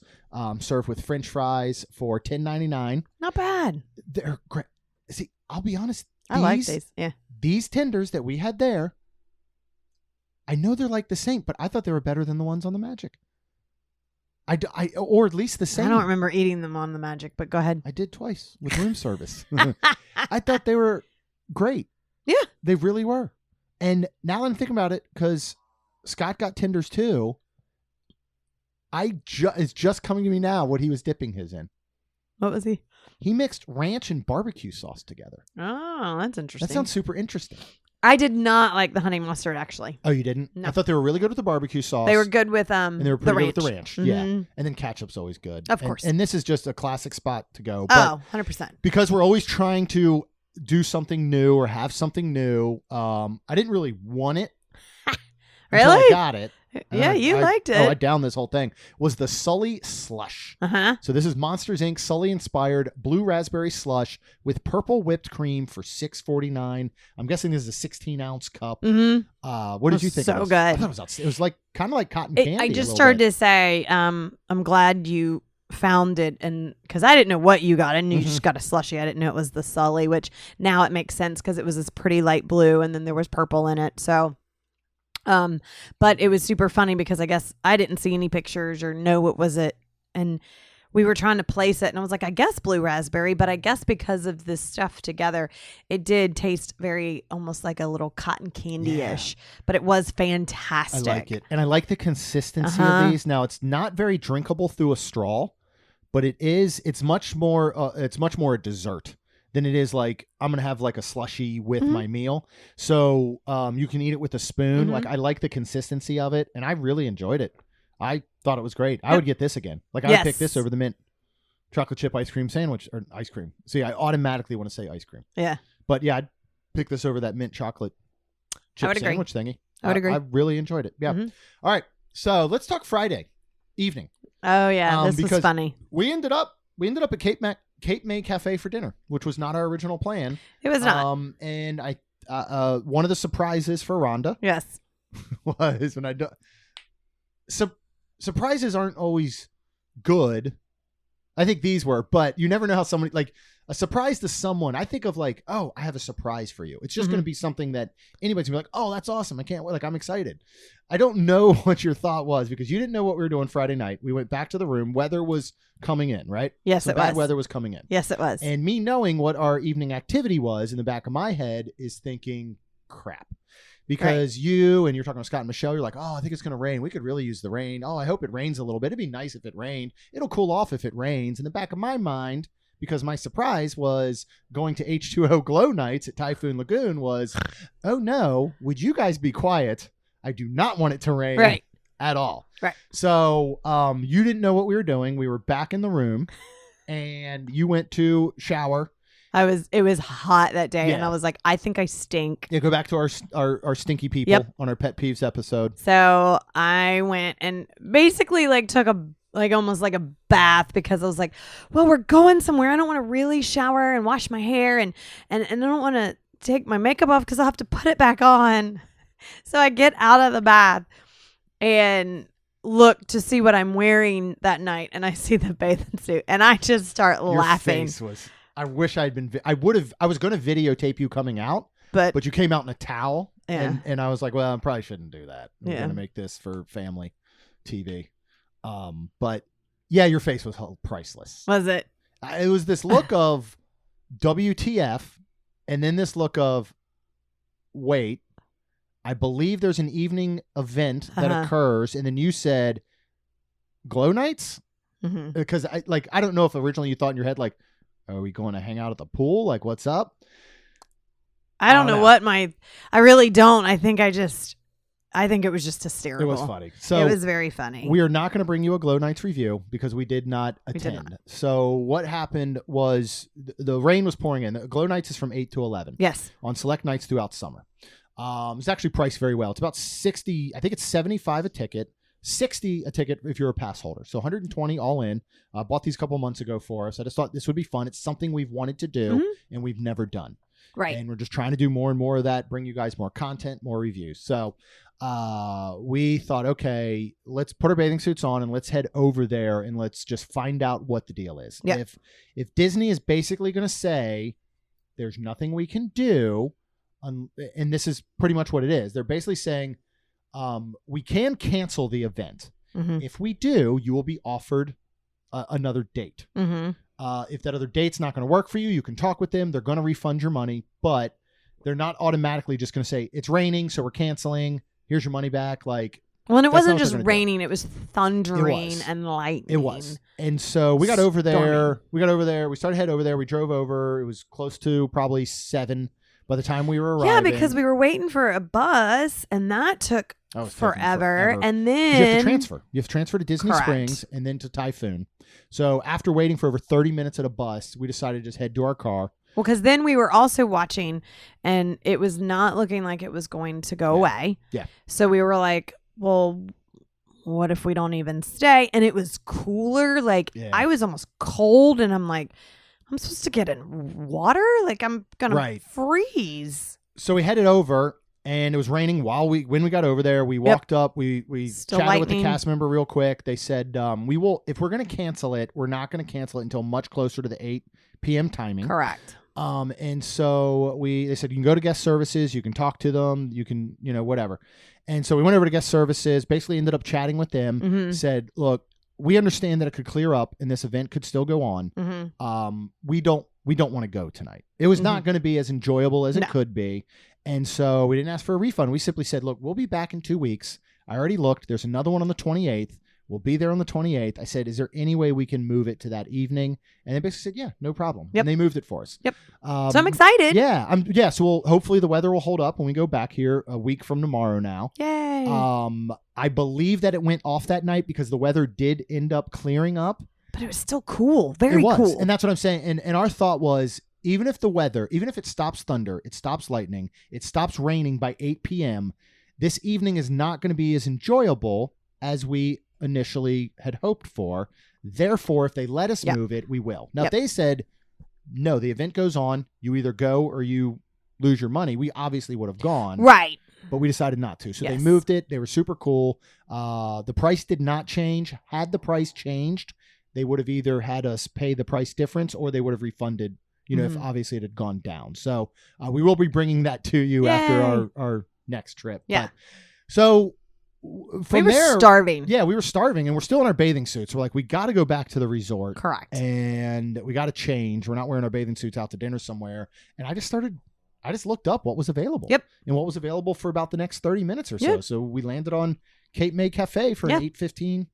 served with French fries for $10.99. Not bad. They're great. See, I'll be honest. I like these. Yeah. These tenders that we had there, I know they're like the same, but I thought they were better than the ones on the Magic. Or at least the same. I don't remember eating them on the Magic, but go ahead. I did twice with room service. I thought they were great. Yeah. They really were. And now that I'm thinking about it, because Scott got tenders too, it's just coming to me now what he was dipping his in. What was he? He mixed ranch and barbecue sauce together. Oh, that's interesting. That sounds super interesting. I did not like the honey mustard, actually. Oh, you didn't? No. I thought they were really good with the barbecue sauce. They were good with and they were pretty good with the ranch. Mm-hmm. Yeah. And then ketchup's always good. Of course. And this is just a classic spot to go. But 100%. Because we're always trying to do something new or have something new. I didn't really want it. Really? Until I got it. Yeah, you liked it. Oh, I downed this whole thing. Was the Sully Slush. Uh-huh. So this is Monsters Inc. Sully-inspired blue raspberry slush with purple whipped cream for $6.49. I'm guessing this is a 16-ounce cup. Mm-hmm. What did you think? So of good. I thought it was like kind of like cotton candy. I just started to say, I'm glad you found it, and because I didn't know what you got, and you just got a slushy. I didn't know it was the Sully, which now it makes sense because it was this pretty light blue, and then there was purple in it. So. But it was super funny because I guess I didn't see any pictures or know what was it. And we were trying to place it, and I was like, I guess blue raspberry, but I guess because of this stuff together, it did taste very almost like a little cotton candy-ish, but it was fantastic. I like it. And I like the consistency of these. Now, it's not very drinkable through a straw, but it's much more a dessert than it is like, I'm going to have like a slushie with my meal. So you can eat it with a spoon. Like, I like the consistency of it, and I really enjoyed it. I thought it was great. I would get this again. Like, I would pick this over the mint chocolate chip ice cream sandwich, or ice cream. See, I automatically want to say ice cream. Yeah. But yeah, I'd pick this over that mint chocolate chip sandwich thingy. I would agree. I really enjoyed it. Yeah. All right. So let's talk Friday evening. Oh yeah, this was funny. We ended up at Cape May Cafe for dinner, which was not our original plan. It was not. And I one of the surprises for Rhonda, yes, was when I do. Surprises aren't always good. I think these were, but you never know how somebody, like a surprise to someone. I think of like, oh, I have a surprise for you. It's just going to be something that anybody's gonna be like, oh, that's awesome. I can't wait. Like, I'm excited. I don't know what your thought was because you didn't know what we were doing Friday night. We went back to the room. Weather was coming in, right? Yes, it was. Bad weather was coming in. Yes, it was. And me knowing what our evening activity was in the back of my head is thinking, crap. Because you're talking to Scott and Michelle, you're like, oh, I think it's going to rain. We could really use the rain. Oh, I hope it rains a little bit. It'd be nice if it rained. It'll cool off if it rains. In the back of my mind, because my surprise was going to H2O Glow Nights at Typhoon Lagoon was, oh no, would you guys be quiet? I do not want it to rain at all. Right. So you didn't know what we were doing. We were back in the room and you went to shower. It was hot that day, and I was like, I think I stink. Yeah, go back to our stinky people on our pet peeves episode. So I went and basically like took almost like a bath because I was like, well, we're going somewhere. I don't want to really shower and wash my hair and I don't want to take my makeup off because I'll have to put it back on. So I get out of the bath and look to see what I'm wearing that night, and I see the bathing suit, and I just start laughing. Your face was. I wish I was going to videotape you coming out, but you came out in a towel, and I was like, well, I probably shouldn't do that. I'm going to make this for family TV. But yeah, your face was priceless. Was it? It was this look of WTF, and then this look of, wait, I believe there's an evening event that occurs, and then you said, glow nights? Because I don't know if originally you thought in your head, like, are we going to hang out at the pool? Like, what's up? I don't know what I really don't. I think it was just hysterical. It was funny. So it was very funny. We are not going to bring you a Glow Nights review because we did not attend. So what happened was the rain was pouring in. Glow Nights is from 8 to 11. Yes. On select nights throughout summer. It's actually priced very well. It's about 60. I think it's 75 a ticket. 60 a ticket if you're a pass holder. So 120 all in. Bought these a couple months ago for us. I just thought this would be fun. It's something we've wanted to do and we've never done. Right. And we're just trying to do more and more of that, bring you guys more content, more reviews. So we thought, okay, let's put our bathing suits on and let's head over there and let's just find out what the deal is. Yeah. If Disney is basically going to say there's nothing we can do, and this is pretty much what it is. They're basically saying, we can cancel the event. If we do, you will be offered another date. If that other date's not going to work for you, you can talk with them. They're going to refund your money, but they're not automatically just going to say it's raining, so we're canceling. Here's your money back. Like, well, and it wasn't just raining; it was thundering and lightning. It was, and so we got over there. We started head over there. We drove over. It was close to probably 7 by the time we were arriving. Yeah, because we were waiting for a bus, and that took forever. And then you have to transfer. You have to transfer to Disney Springs and then to Typhoon. So after waiting for over 30 minutes at a bus, we decided to just head to our car. Well, because then we were also watching, and it was not looking like it was going to go away. Yeah. So we were like, well, what if we don't even stay? And it was cooler. Like, I was almost cold, and I'm like, I'm supposed to get in water? Like, I'm going to freeze. So we headed over, and it was raining when we got over there. We walked up. We chatted with the cast member real quick. They said, if we're going to cancel it, we're not going to cancel it until much closer to the 8 p.m. timing. Correct. And so they said, you can go to guest services. You can talk to them. You can, whatever. And so we went over to guest services, basically ended up chatting with them, said, look, we understand that it could clear up and this event could still go on. We don't want to go tonight. It was not going to be as enjoyable as it could be. And so we didn't ask for a refund. We simply said, look, we'll be back in 2 weeks. I already looked. There's another one on the 28th. We'll be there on the 28th. I said, is there any way we can move it to that evening? And they basically said, yeah, no problem. Yep. And they moved it for us. Yep. So I'm excited. Yeah. So hopefully the weather will hold up when we go back here a week from tomorrow now. Yay. I believe that it went off that night because the weather did end up clearing up. But it was still cool. Very cool. And that's what I'm saying. And our thought was, even if it stops thunder, it stops lightning, it stops raining by 8 p.m., this evening is not going to be as enjoyable as we initially had hoped for. Therefore, if they let us move it, we will. Now, if they said, no, the event goes on, you either go or you lose your money, we obviously would have gone. Right. But we decided not to. So they moved it. They were super cool. The price did not change. Had the price changed, they would have either had us pay the price difference or they would have refunded, if obviously it had gone down. So we will be bringing that to you after our next trip. Yeah. So from we were starving. Yeah, we were starving and we're still in our bathing suits. We're like, we got to go back to the resort. Correct. And we got to change. We're not wearing our bathing suits out to dinner somewhere. And I just looked up what was available. Yep. And what was available for about the next 30 minutes or so. Yep. So we landed on Cape May Cafe for an 8:15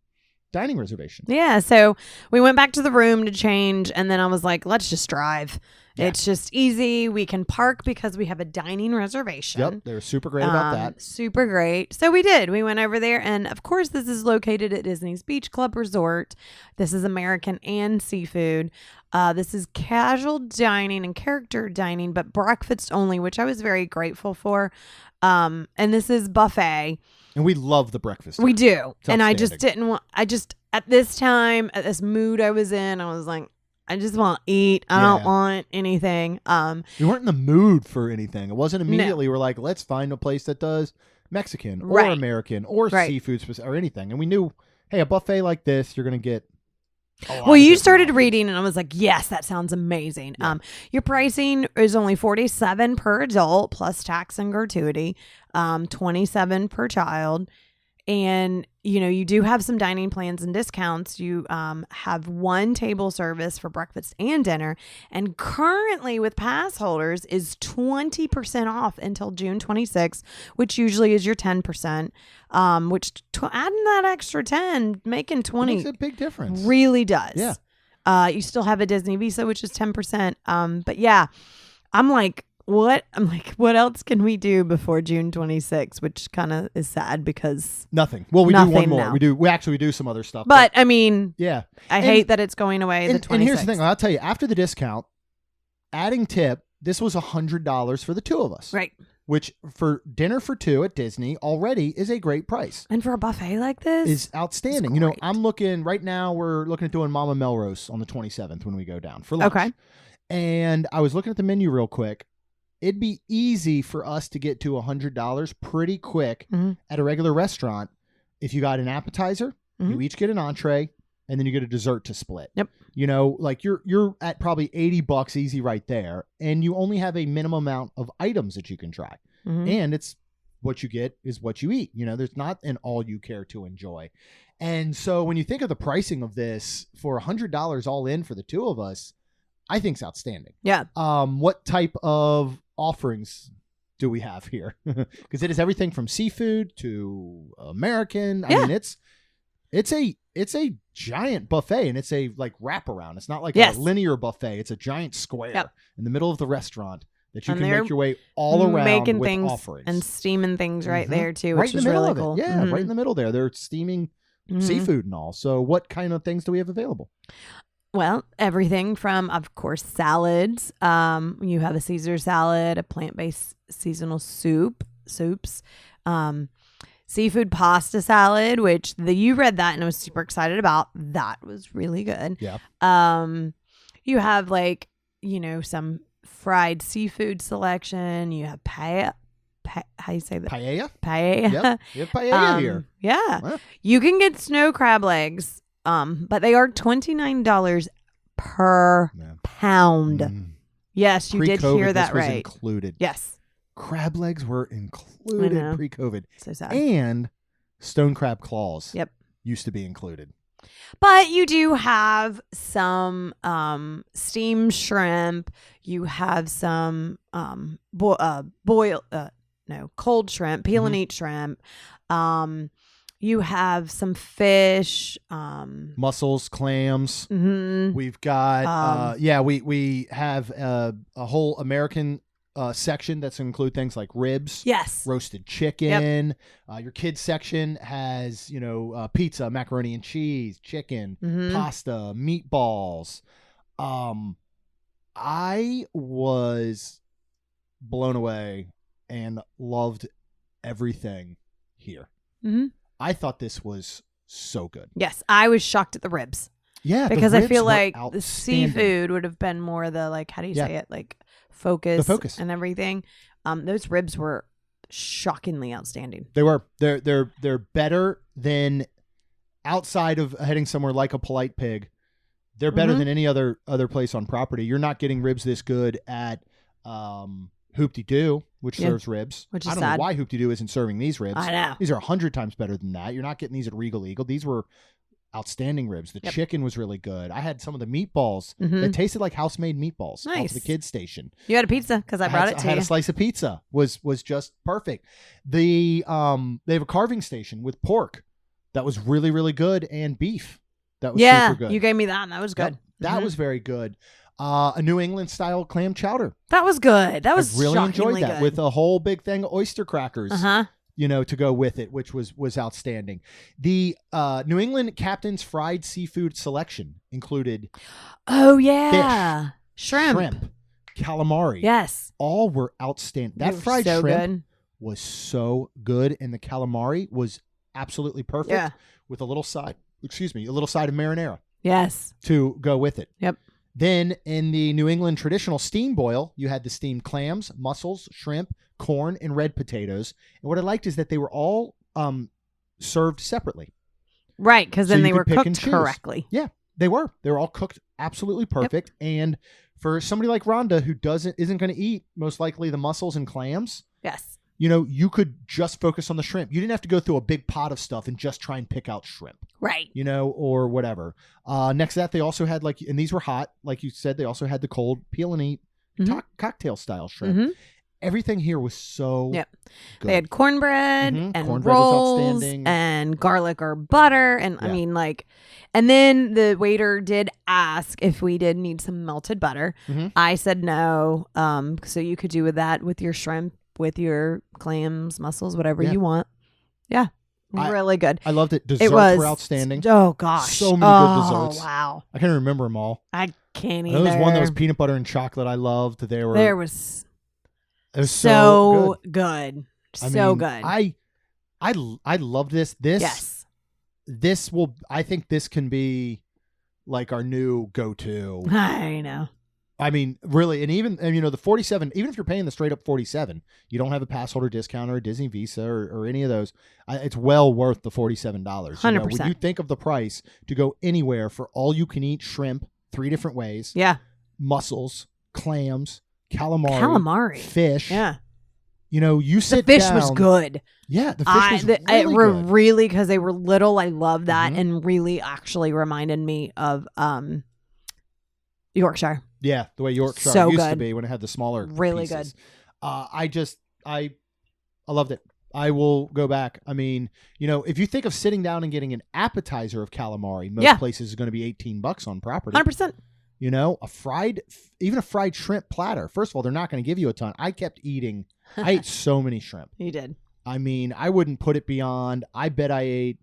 dining reservation. Yeah. So we went back to the room to change. And then I was like, let's just drive. Yeah. It's just easy. We can park because we have a dining reservation. Yep. They were super great about that. Super great. So we did. We went over there. And of course, this is located at Disney's Beach Club Resort. This is American and seafood. This is casual dining and character dining, but breakfast only, which I was very grateful for. And this is buffet. And we love the breakfast. We do. And I just didn't want, at this time, at this mood I was in, I was like, I just want to eat. I don't want anything. We weren't in the mood for anything. It wasn't immediately we're like, let's find a place that does Mexican or American or seafood or anything. And we knew, hey, a buffet like this, you're going to get. Well, you started reading and I was like, yes, that sounds amazing. Yeah. Your pricing is only $47 per adult plus tax and gratuity, $27 per child. And, you do have some dining plans and discounts. You have one table service for breakfast and dinner. And currently with pass holders is 20% off until June 26th, which usually is your 10%, which adding that extra 10, making 20 makes a big difference. Really does. Yeah. You still have a Disney Visa, which is 10%. But yeah, I'm like, what else can we do before June 26th? Which kind of is sad because nothing. Well, we do one more. Now. We do some other stuff. But I mean, yeah, I hate that it's going away the 26th. And here's the thing. I'll tell you, after the discount, adding tip, this was $100 for the two of us. Right. Which for dinner for two at Disney already is a great price. And for a buffet like this is outstanding. I'm looking right now. We're looking at doing Mama Melrose on the 27th when we go down for lunch. Okay. And I was looking at the menu real quick. It'd be easy for us to get to $100 pretty quick at a regular restaurant if you got an appetizer, you each get an entree, and then you get a dessert to split. Yep. Like you're at probably $80 easy right there, and you only have a minimum amount of items that you can try. And it's what you get is what you eat. There's not an all you care to enjoy. And so when you think of the pricing of this for $100 all in for the two of us, I think it's outstanding. Yeah. What type of offerings do we have here? Because it is everything from seafood to American. I mean, it's a giant buffet, and it's a wraparound. It's not like a linear buffet. It's a giant square in the middle of the restaurant that you can make your way all around making with things offerings and steaming things right there too, right which is really cool. Yeah, right in the middle there. They're steaming seafood and all. So what kind of things do we have available? Well, everything from, of course, salads. You have a Caesar salad, a plant-based seasonal soups, seafood pasta salad, which you read that and I was super excited about. That was really good. Yeah. You have some fried seafood selection. You have how you say that? Paella. Yep. You have paella here. Yeah. Huh? You can get snow crab legs. But they are $29 per pound. Yes, you did hear that right. Included. Yes. Crab legs were included pre-COVID. So sad. And stone crab claws. Yep. Used to be included. But you do have some steamed shrimp. You have some cold shrimp, peel and eat shrimp. You have some fish, mussels, clams. Mm-hmm. We've got we have a whole American section that's include things like ribs, yes, roasted chicken. Your kids section has pizza, macaroni and cheese, chicken, pasta, meatballs. I was blown away and loved everything here. Mm-hmm. I thought this was so good. Yes, I was shocked at the ribs. Yeah, because I feel like the outstanding. seafood would have been more the how do you say it, focus and everything. Those ribs were shockingly outstanding. They were. They're better than outside of heading somewhere like a Polite Pig. They're better than any other place on property. You're not getting ribs this good at Hoop-de-Doo, which serves ribs. Which is I don't sad. know why Hoop-de-Doo isn't serving these ribs. I know. These are 100 times better than that. You're not getting these at Regal Eagle. These were outstanding ribs. The chicken was really good. I had some of the meatballs that tasted like house-made meatballs off the kids station. You had a pizza because I brought it to you. I had a slice of pizza. Was just perfect. They have a carving station with pork that was really, really good, and beef that was super good. You gave me that and that was good. Yep, that was very good. A New England style clam chowder. That was good. That was I really enjoyed that good. with a whole big thing of oyster crackers. To go with it, which was outstanding. The New England Captain's Fried Seafood Selection included fish, shrimp, calamari. Yes. All were outstanding. That fried so shrimp good. was so good, and the calamari was absolutely perfect. Yeah. With a little side of marinara. Yes. To go with it. Yep. Then in the New England traditional steam boil, you had the steamed clams, mussels, shrimp, corn, and red potatoes. And what I liked is that they were all served sepapply. Right, because then So they you were could pick and cooked choose. correctly. Yeah, they were. They were all cooked absolutely perfect. Yep. And for somebody like Rhonda who isn't going to eat most likely the mussels and clams. Yes. You could just focus on the shrimp. You didn't have to go through a big pot of stuff and just try and pick out shrimp. Right. Or whatever. Next to that, they also had and these were hot. Like you said, they also had the cold peel and eat cocktail style shrimp. Everything here was so good. They had cornbread and cornbread was rolls outstanding. and garlic or butter. And I mean and then the waiter did ask if we did need some melted butter. I said no. So you could do with that with your shrimp, with your clams, mussels, whatever you want. Yeah. Really good. I loved it. Desserts were outstanding. Oh, gosh. So many good desserts. Oh, wow. I can't remember them all. I can't either. There was one that was peanut butter and chocolate I loved. It was so good. Good. I love this. I think this can be like our new go-to. I know. I mean, really, and the 47, even if you're paying the straight up 47, you don't have a pass holder discount or a Disney Visa or any of those, it's well worth the $47. 100%. When you think of the price to go anywhere for all you can eat shrimp, 3 different ways. Yeah. Mussels, clams, calamari. Fish. Yeah. You sit down. The fish down, was good. Yeah, the fish was really good. Really, because they were little. I love that, and really actually reminded me of Yorkshire. Yeah, the way Yorkshire so used good. to be when it had the smaller really pieces. Good. I loved it. I will go back. I mean, if you think of sitting down and getting an appetizer of calamari, most places is going to be $18 on property. 100%. Even a fried shrimp platter. First of all, they're not going to give you a ton. I kept eating. I ate so many shrimp. You did. I mean, I wouldn't put it beyond. I bet I ate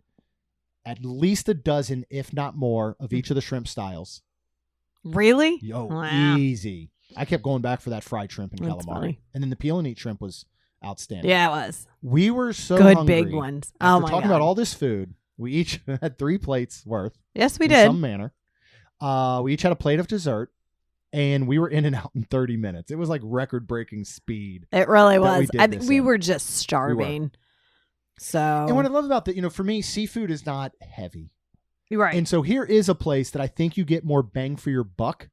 at least a dozen, if not more, of each of the shrimp styles. Really? Wow. Easy. I kept going back for that fried shrimp and That's calamari. funny. And then the peel and eat shrimp was outstanding. Yeah, it was. We were so good hungry. big ones. After Oh my talking God. about all this food, we each had 3 plates worth. Yes, we in did. some manner. We each had a plate of dessert, and we were in and out in 30 minutes. It was like record-breaking speed. It really was. I I think we were just starving. So, and what I love about that, for me, seafood is not heavy. You're right. And so here is a place that I think you get more bang for your buck.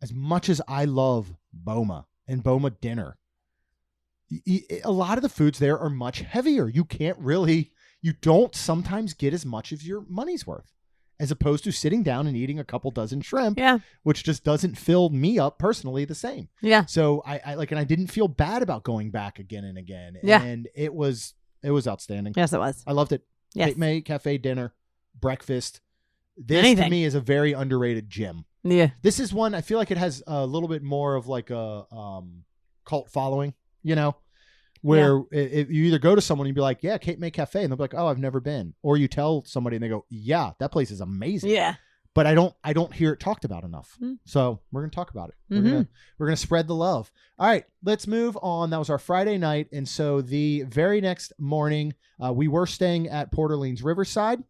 As much as I love Boma and Boma dinner, a lot of the foods there are much heavier. You don't sometimes get as much of your money's worth. as opposed to sitting down and eating a couple dozen shrimp, Yeah. which just doesn't fill me up personally the same. Yeah. So I like, and I didn't feel bad about going back again and again. Yeah. And it was outstanding. Yes, it was. I loved it. Yes. MEI Cafe dinner, breakfast. This to Anything. me is a very underrated gym. Yeah. This is one I feel like it has a little bit more of like a cult following, you know, where if you either go to someone and you be like, yeah, MEI Cafe, and they'll be like, oh, I've never been, or you tell somebody and they go, yeah, that place is amazing. Yeah. But I don't hear it talked about enough. So we're gonna talk about it. We're gonna spread the love. All right, let's move on. That was our Friday night, and so the very next morning, we were staying at Port Orleans Riverside.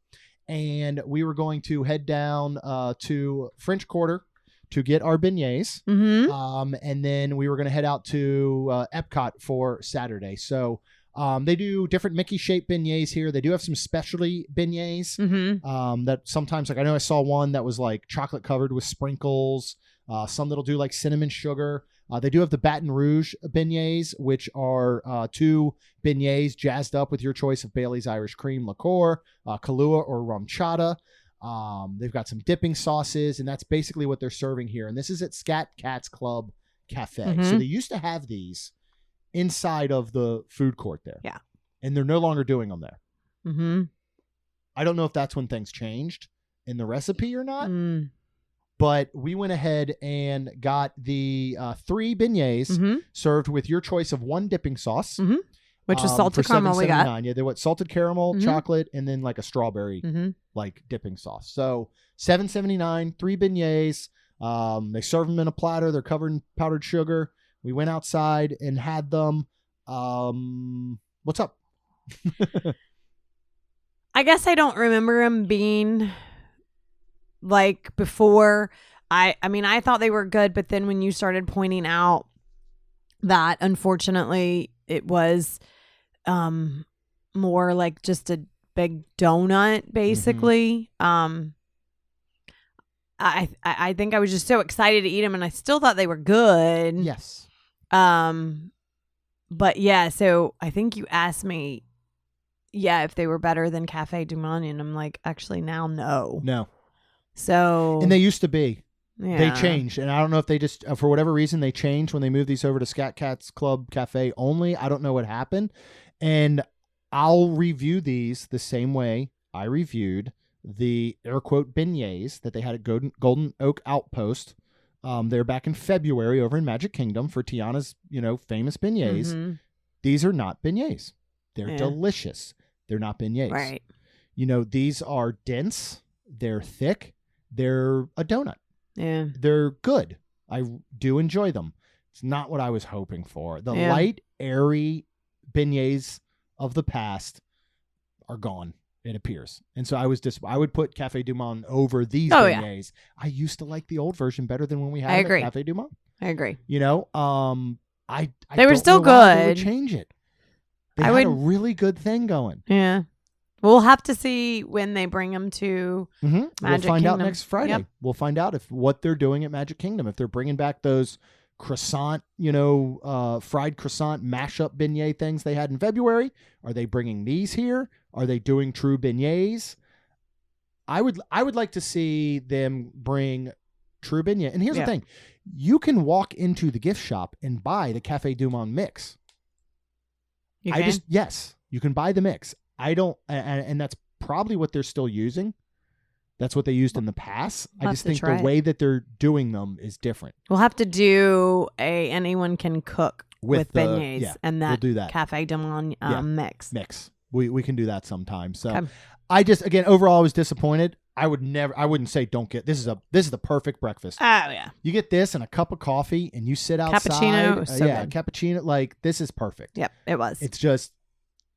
And we were going to head down to French Quarter to get our beignets. And then we were going to head out to Epcot for Saturday. So they do different Mickey-shaped beignets here. They do have some specialty beignets that sometimes, like I know I saw one that was like chocolate covered with sprinkles. Some that'll do like cinnamon sugar. They do have the Baton Rouge beignets, which are 2 beignets jazzed up with your choice of Bailey's Irish Cream liqueur, Kahlua, or rum chata. They've got some dipping sauces, and that's basically what they're serving here. And this is at Scat Cats Club Cafe. So they used to have these inside of the food court there. Yeah. And they're no longer doing them there. I don't know if that's when things changed in the recipe or not. But we went ahead and got the 3 beignets served with your choice of 1 dipping sauce. Which was salted caramel we got. Yeah, they went salted caramel, chocolate, and then like a strawberry like dipping sauce. So $7.79, 3 beignets. They serve them in a platter. They're covered in powdered sugar. We went outside and had them. What's up? I guess I don't remember them being like before. I mean, I thought they were good, but then when you started pointing out that unfortunately it was more like just a big donut, basically. I think I was just so excited to eat them, and I still thought they were good. Yes. But yeah, so I think you asked me, if they were better than Cafe du Monde, and I'm like, actually now, no. So, and they used to be. Yeah. They changed, and I don't know if they just for whatever reason they changed when they moved these over to Scat Cats Club Cafe only. I don't know what happened, and I'll review these the same way I reviewed the air quote beignets that they had at Golden Oak Outpost. They're back in February over in Magic Kingdom for Tiana's, famous beignets. These are not beignets. They're delicious. They're not beignets. Right. These are dense. They're thick. They're a donut. Yeah. They're good. I do enjoy them. It's not what I was hoping for. The light, airy beignets of the past are gone, it appears. And so I would put Cafe du Monde over these beignets. I used to like the old version better than when we had it at Cafe du Monde. I agree. They were don't still know why they would good. change it. They had a really good thing going. Yeah. We'll have to see when they bring them to Magic We'll find Kingdom. out next Friday. Yep. We'll find out what they're doing at Magic Kingdom. If they're bringing back those croissant, fried croissant mashup beignet things they had in February. Are they bringing these here? Are they doing true beignets? I would like to see them bring true beignet. And here's the thing. You can walk into the gift shop and buy the Cafe du Monde mix. You can? Yes, you can buy the mix. I don't, and that's probably what they're still using. That's what they used in the past. I just think the way that they're doing them is different. We'll have to do anyone can cook with beignets and we'll do that. Cafe du Monde mix. We can do that sometime. So I just, again, overall, I was disappointed. I wouldn't say don't get, this is the perfect breakfast. Oh yeah. You get this and a cup of coffee and you sit outside. Cappuccino. So good. Cappuccino. Like, this is perfect. Yep, it was. It's just,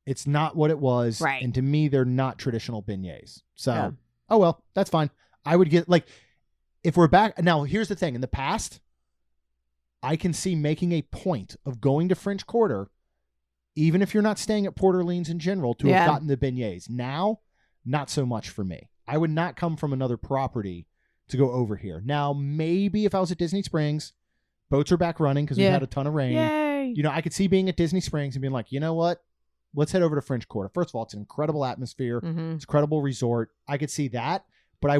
it's not what it was. Right. And to me, they're not traditional beignets. So, oh well, that's fine. I would get, if we're back. Now, here's the thing. In the past, I can see making a point of going to French Quarter, even if you're not staying at Port Orleans in general, to have gotten the beignets. Now, not so much for me. I would not come from another property to go over here. Now, maybe if I was at Disney Springs, boats are back running because we've had a ton of rain. Yay. I could see being at Disney Springs and being like, you know what? Let's head over to French Quarter. First of all, it's an incredible atmosphere. It's an incredible resort. I could see that. but I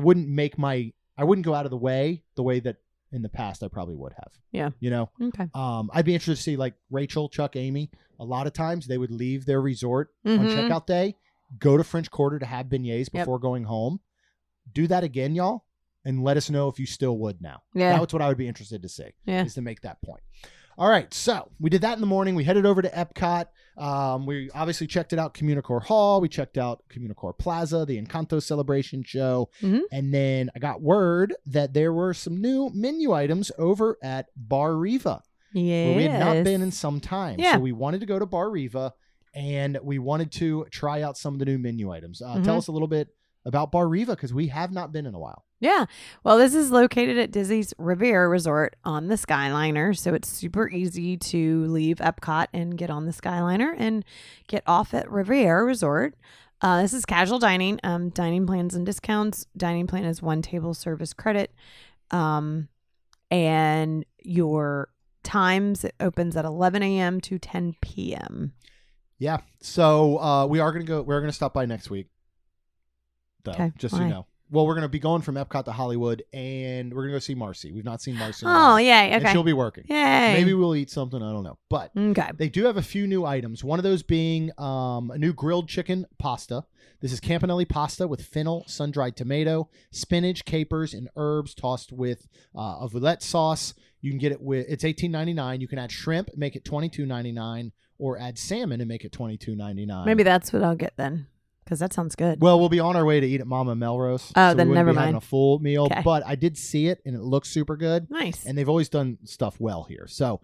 wouldn't go out of the way that in the past I probably would have. Yeah. You know? Okay. I'd be interested to see like Rachel, Chuck, Amy. A lot of times they would leave their resort on Mhm. checkout day, go to French Quarter to have beignets before going home. Do that again, y'all, and let us know if you still would now. Yeah. That's what I would be interested to see, Yeah. is to make that point. All right, so we did that in the morning. We headed over to Epcot. We obviously checked it out, Communicore Hall. We checked out Communicore Plaza, the Encanto celebration show. Mhm. And then I got word that there were some new menu items over at Bar Riva, Yeah. where we had not been in some time. Yeah. So we wanted to go to Bar Riva, and we wanted to try out some of the new menu items. Tell us a little bit about Bar Riva, because we have not been in a while. Yeah. Well, this is located at Disney's Riviera Resort on the Skyliner. So it's super easy to leave Epcot and get on the Skyliner and get off at Riviera Resort. This is casual dining, dining plans and discounts. Dining plan is 1 table service credit. And your times, it opens at 11 a.m. to 10 p.m. Yeah. So we're going to stop by next week, though, Okay, just so why? you know. Well, we're going to be going from Epcot to Hollywood, and we're going to go see Marcy. We've not seen Marcy in a while. Oh, yay. And Okay. she'll be working. Yay. Maybe we'll eat something. I don't know. But Okay. they do have a few new items. One of those being a new grilled chicken pasta. This is Campanelli pasta with fennel, sun-dried tomato, spinach, capers, and herbs tossed with a Villette sauce. You can get it with, it's $18.99. You can add shrimp, make it $22.99, or add salmon and make it $22.99. Maybe that's what I'll get then, because that sounds good. Well, we'll be on our way to eat at Mama Melrose. Oh, so then we wouldn't never be having mind. a full meal. Okay. But I did see it, and it looks super good. Nice. And they've always done stuff well here. So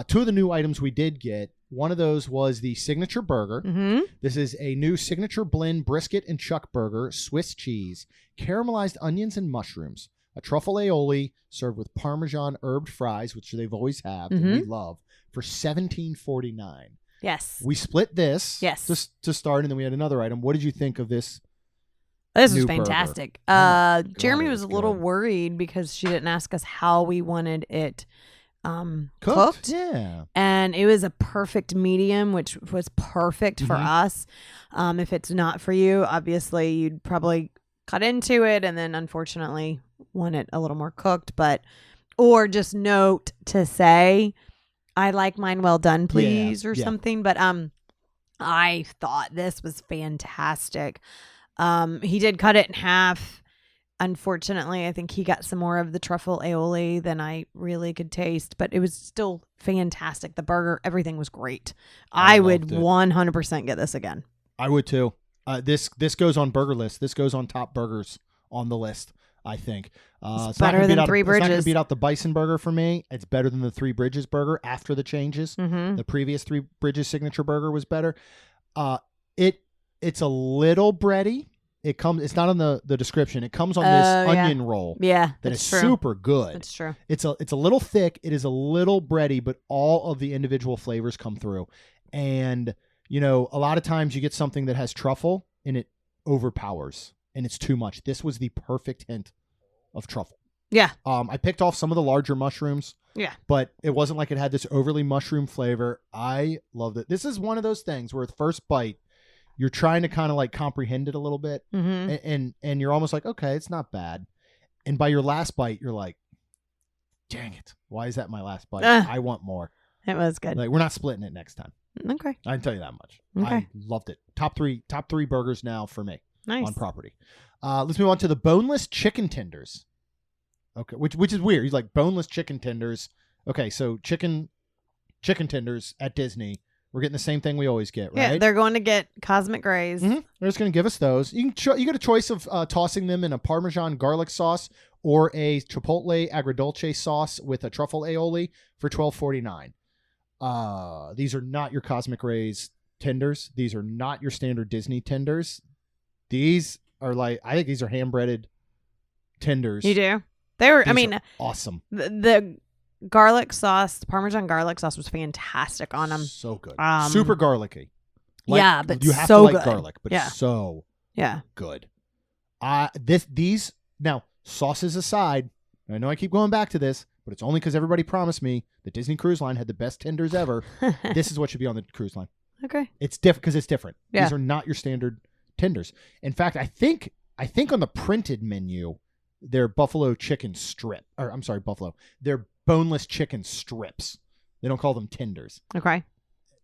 2 of the new items we did get, one of those was the signature burger. Mm-hmm. This is a new signature blend brisket and chuck burger, Swiss cheese, caramelized onions and mushrooms, a truffle aioli served with Parmesan herbed fries, which they've always had and we love, for $17.49. Yes. We split this Yes. to start, and then we had another item. What did you think of this? This was new burger? fantastic. Oh my God, Jeremy it was was a little good. worried because she didn't ask us how we wanted it cooked. Yeah. And it was a perfect medium, which was perfect for us. If it's not for you, obviously you'd probably cut into it and then unfortunately want it a little more cooked, or just note to say, I like mine well done, please, or something. But I thought this was fantastic. He did cut it in half. Unfortunately, I think he got some more of the truffle aioli than I really could taste, but it was still fantastic. The burger, everything was great. I would loved it. 100% get this again. I would too. This goes on burger list. This goes on top burgers on the list, I think. It's better than Three It's not going Bridges. to beat out the Bison burger for me. It's better than the Three Bridges burger after the changes. Mm-hmm. The previous Three Bridges signature burger was better. It's a little bready. It's not on the description. It comes on this onion roll. Yeah, That that's is true. super good. That's true. It's a little thick. It is a little bready, but all of the individual flavors come through. And, a lot of times you get something that has truffle and it overpowers and it's too much. This was the perfect hint of truffle. Yeah. I picked off some of the larger mushrooms. Yeah. But it wasn't like it had this overly mushroom flavor. I loved it. This is one of those things where the first bite, you're trying to kind of like comprehend it a little bit. Mm-hmm. And you're almost like, okay, it's not bad. And by your last bite, you're like, dang it. Why is that my last bite? I want more. It was good. Like, we're not splitting it next time. Okay. I can tell you that much. Okay. I loved it. Top three burgers now for me Nice. on property. Let's move on to the boneless chicken tenders. Okay, which is weird. He's like boneless chicken tenders. Okay, so chicken tenders at Disney. We're getting the same thing we always get, right? Yeah, they're going to get Cosmic Grays. They're just going to give us those. You get a choice of tossing them in a Parmesan garlic sauce or a Chipotle agrodolce sauce with a truffle aioli for $12.49. These are not your Cosmic Rays tenders. These are not your standard Disney tenders. These are I think these are hand-breaded tenders. You do? They were, These are awesome. the garlic sauce, the Parmesan garlic sauce was fantastic on them. So good. Um, Super garlicky. yeah, but you have so to like good. garlic, but Yeah. so Yeah. good. These now, sauces aside, I know I keep going back to this, but it's only because everybody promised me the Disney Cruise Line had the best tenders ever. This is what should be on the cruise line. Okay. It's different because it's different. Yeah. These are not your standard tenders. In fact, I think I think on the printed menu, they're buffalo chicken strip. Or I'm sorry, buffalo. They're boneless chicken strips. They don't call them tenders. Okay.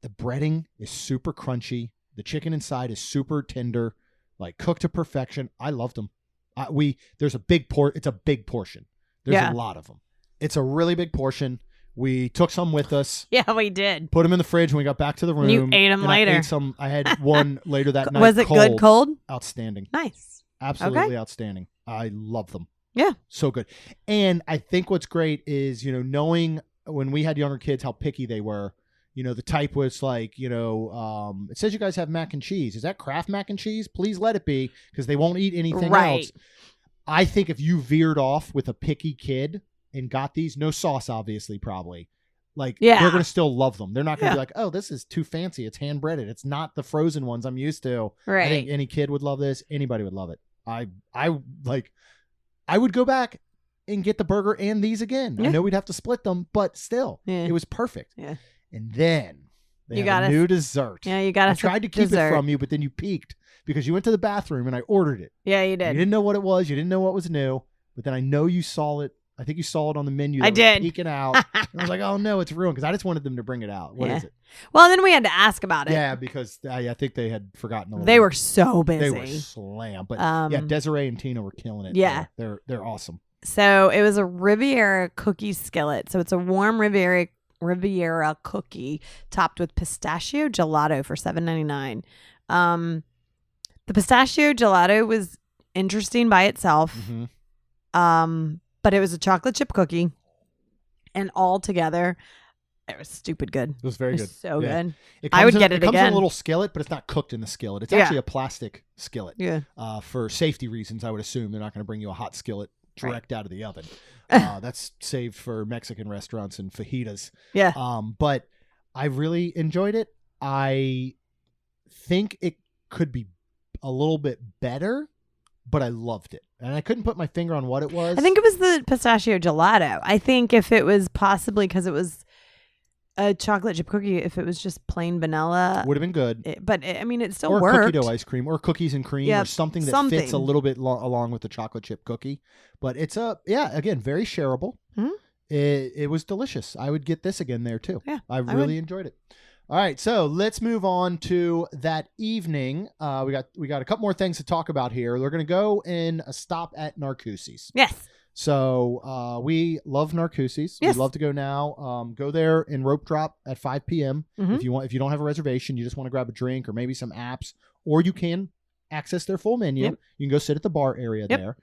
The breading is super crunchy. The chicken inside is super tender, like cooked to perfection. I loved them. It's a big portion. There's a lot of them. It's a really big portion. We took some with us. Yeah, we did. Put them in the fridge when we got back to the room. You ate them later. I had one later that night. Was it good cold? Outstanding. Nice. Absolutely outstanding. I love them. Yeah. So good. And I think what's great is, knowing when we had younger kids how picky they were. The type was like, it says you guys have mac and cheese. Is that Kraft mac and cheese? Please let it be, because they won't eat anything else. I think if you veered off with a picky kid and got these, no sauce, obviously, probably, they're going to still love them. They're not going to be like, oh, this is too fancy. It's hand breaded. It's not the frozen ones I'm used to. Right. I think any kid would love this. Anybody would love it. I would go back and get the burger and these again. Yeah. I know we'd have to split them, but still, it was perfect. Yeah. And then they have a new dessert. Yeah, you got. I tried to keep it from you, but then you peeked because you went to the bathroom and I ordered it. Yeah, you did. You didn't know what it was. You didn't know what was new. But then I know you saw it. I think you saw it on the menu. I did. Peeking out. And I was like, oh no, it's ruined, because I just wanted them to bring it out. What is it? Well, then we had to ask about it. Yeah, because I think they had forgotten. They were so busy. They were slammed. But Desiree and Tina were killing it. Yeah, they're awesome. So it was a Riviera cookie skillet. So it's a warm Riviera cookie topped with pistachio gelato for $7.99. The pistachio gelato was interesting by itself. Mm-hmm. But it was a chocolate chip cookie, and all together, it was stupid good. It was very good. So good. I would get it again. It comes in a little skillet, but it's not cooked in the skillet. It's actually a plastic skillet. Yeah. For safety reasons, I would assume they're not going to bring you a hot skillet direct out of the oven. That's saved for Mexican restaurants and fajitas. Yeah. But I really enjoyed it. I think it could be a little bit better, but I loved it. And I couldn't put my finger on what it was. I think it was the pistachio gelato. I think if it was possibly because it was a chocolate chip cookie, if it was just plain vanilla, would have been good. It still worked. Or cookie dough ice cream, or cookies and cream, or something that fits a little bit along with the chocolate chip cookie. But it's again, very shareable. Mm-hmm. It was delicious. I would get this again there too. Yeah, I really enjoyed it. All right, so let's move on to that evening. We got a couple more things to talk about here. We're going to go and stop at Narcoossee's. Yes. So we love Narcoossee's. Yes. We love to go now. Go there and rope drop at 5 p.m. Mm-hmm. If you don't have a reservation, you just want to grab a drink or maybe some apps, or you can access their full menu. Yep. You can go sit at the bar area there.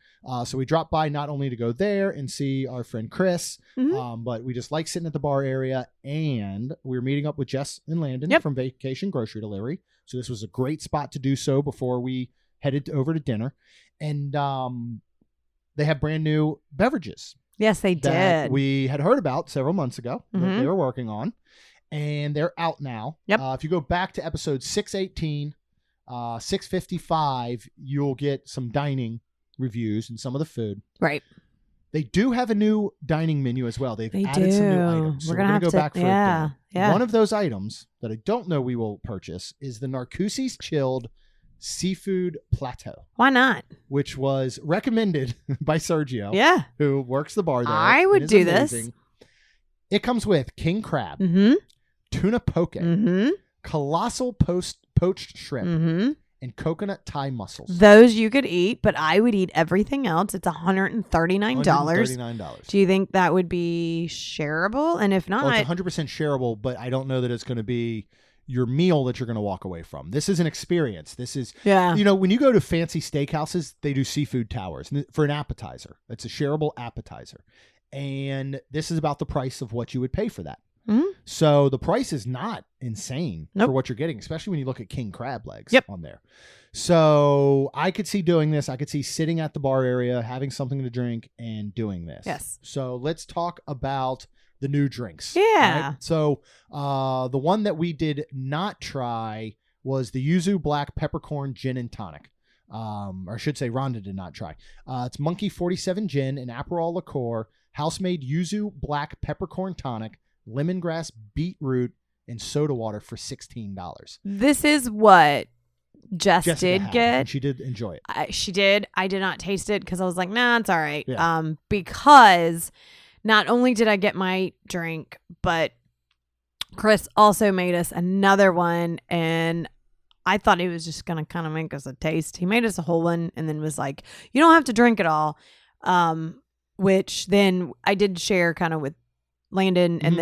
So we dropped by not only to go there and see our friend Chris, but we just like sitting at the bar area, and we're meeting up with Jess and Landon from Vacation Grocery Delivery. So this was a great spot to do so before we headed over to dinner. And they have brand new beverages. Yes, they that did. We had heard about several months ago that Mm-hmm. they were working on, and they're out now. Yep. If you go back to episode 618, 655, you'll get some dining reviews and some of the food. Right. They do have a new dining menu as well. They've added some new items. So we're going to go back for it. Yeah. One of those items that I don't know we will purchase is the Narcoossee's Chilled Seafood Plateau. Why not? Which was recommended by Sergio. Yeah. Who works the bar there. I would do amazing. This. It comes with king crab, tuna poke, colossal poached shrimp, and coconut Thai mussels. Those you could eat, but I would eat everything else. It's $139. $139. Do you think that would be shareable? And if not, well, it's 100% shareable, but I don't know that it's going to be your meal that you're going to walk away from. This is an experience. This is, when you go to fancy steakhouses, they do seafood towers for an appetizer. It's a shareable appetizer. And this is about the price of what you would pay for that. Mm-hmm. So the price is not insane for what you're getting, especially when you look at king crab legs on there. So I could see doing this. I could see sitting at the bar area, having something to drink, and doing this. Yes. So let's talk about the new drinks. Yeah. Right? So the one that we did not try was the Yuzu Black Peppercorn Gin and Tonic. Or I should say Rhonda did not try. It's Monkey 47 Gin and Aperol Liqueur, house-made Yuzu Black Peppercorn Tonic, lemongrass, beetroot, and soda water for $16. This is what Jess Jessica did had, get. and she did enjoy it. She did. I did not taste it because I was like, nah, it's all right. Yeah. Because not only did I get my drink, but Chris also made us another one, and I thought he was just going to kind of make us a taste. He made us a whole one and then was like, you don't have to drink it all. Which then I did share kind of with Landon, and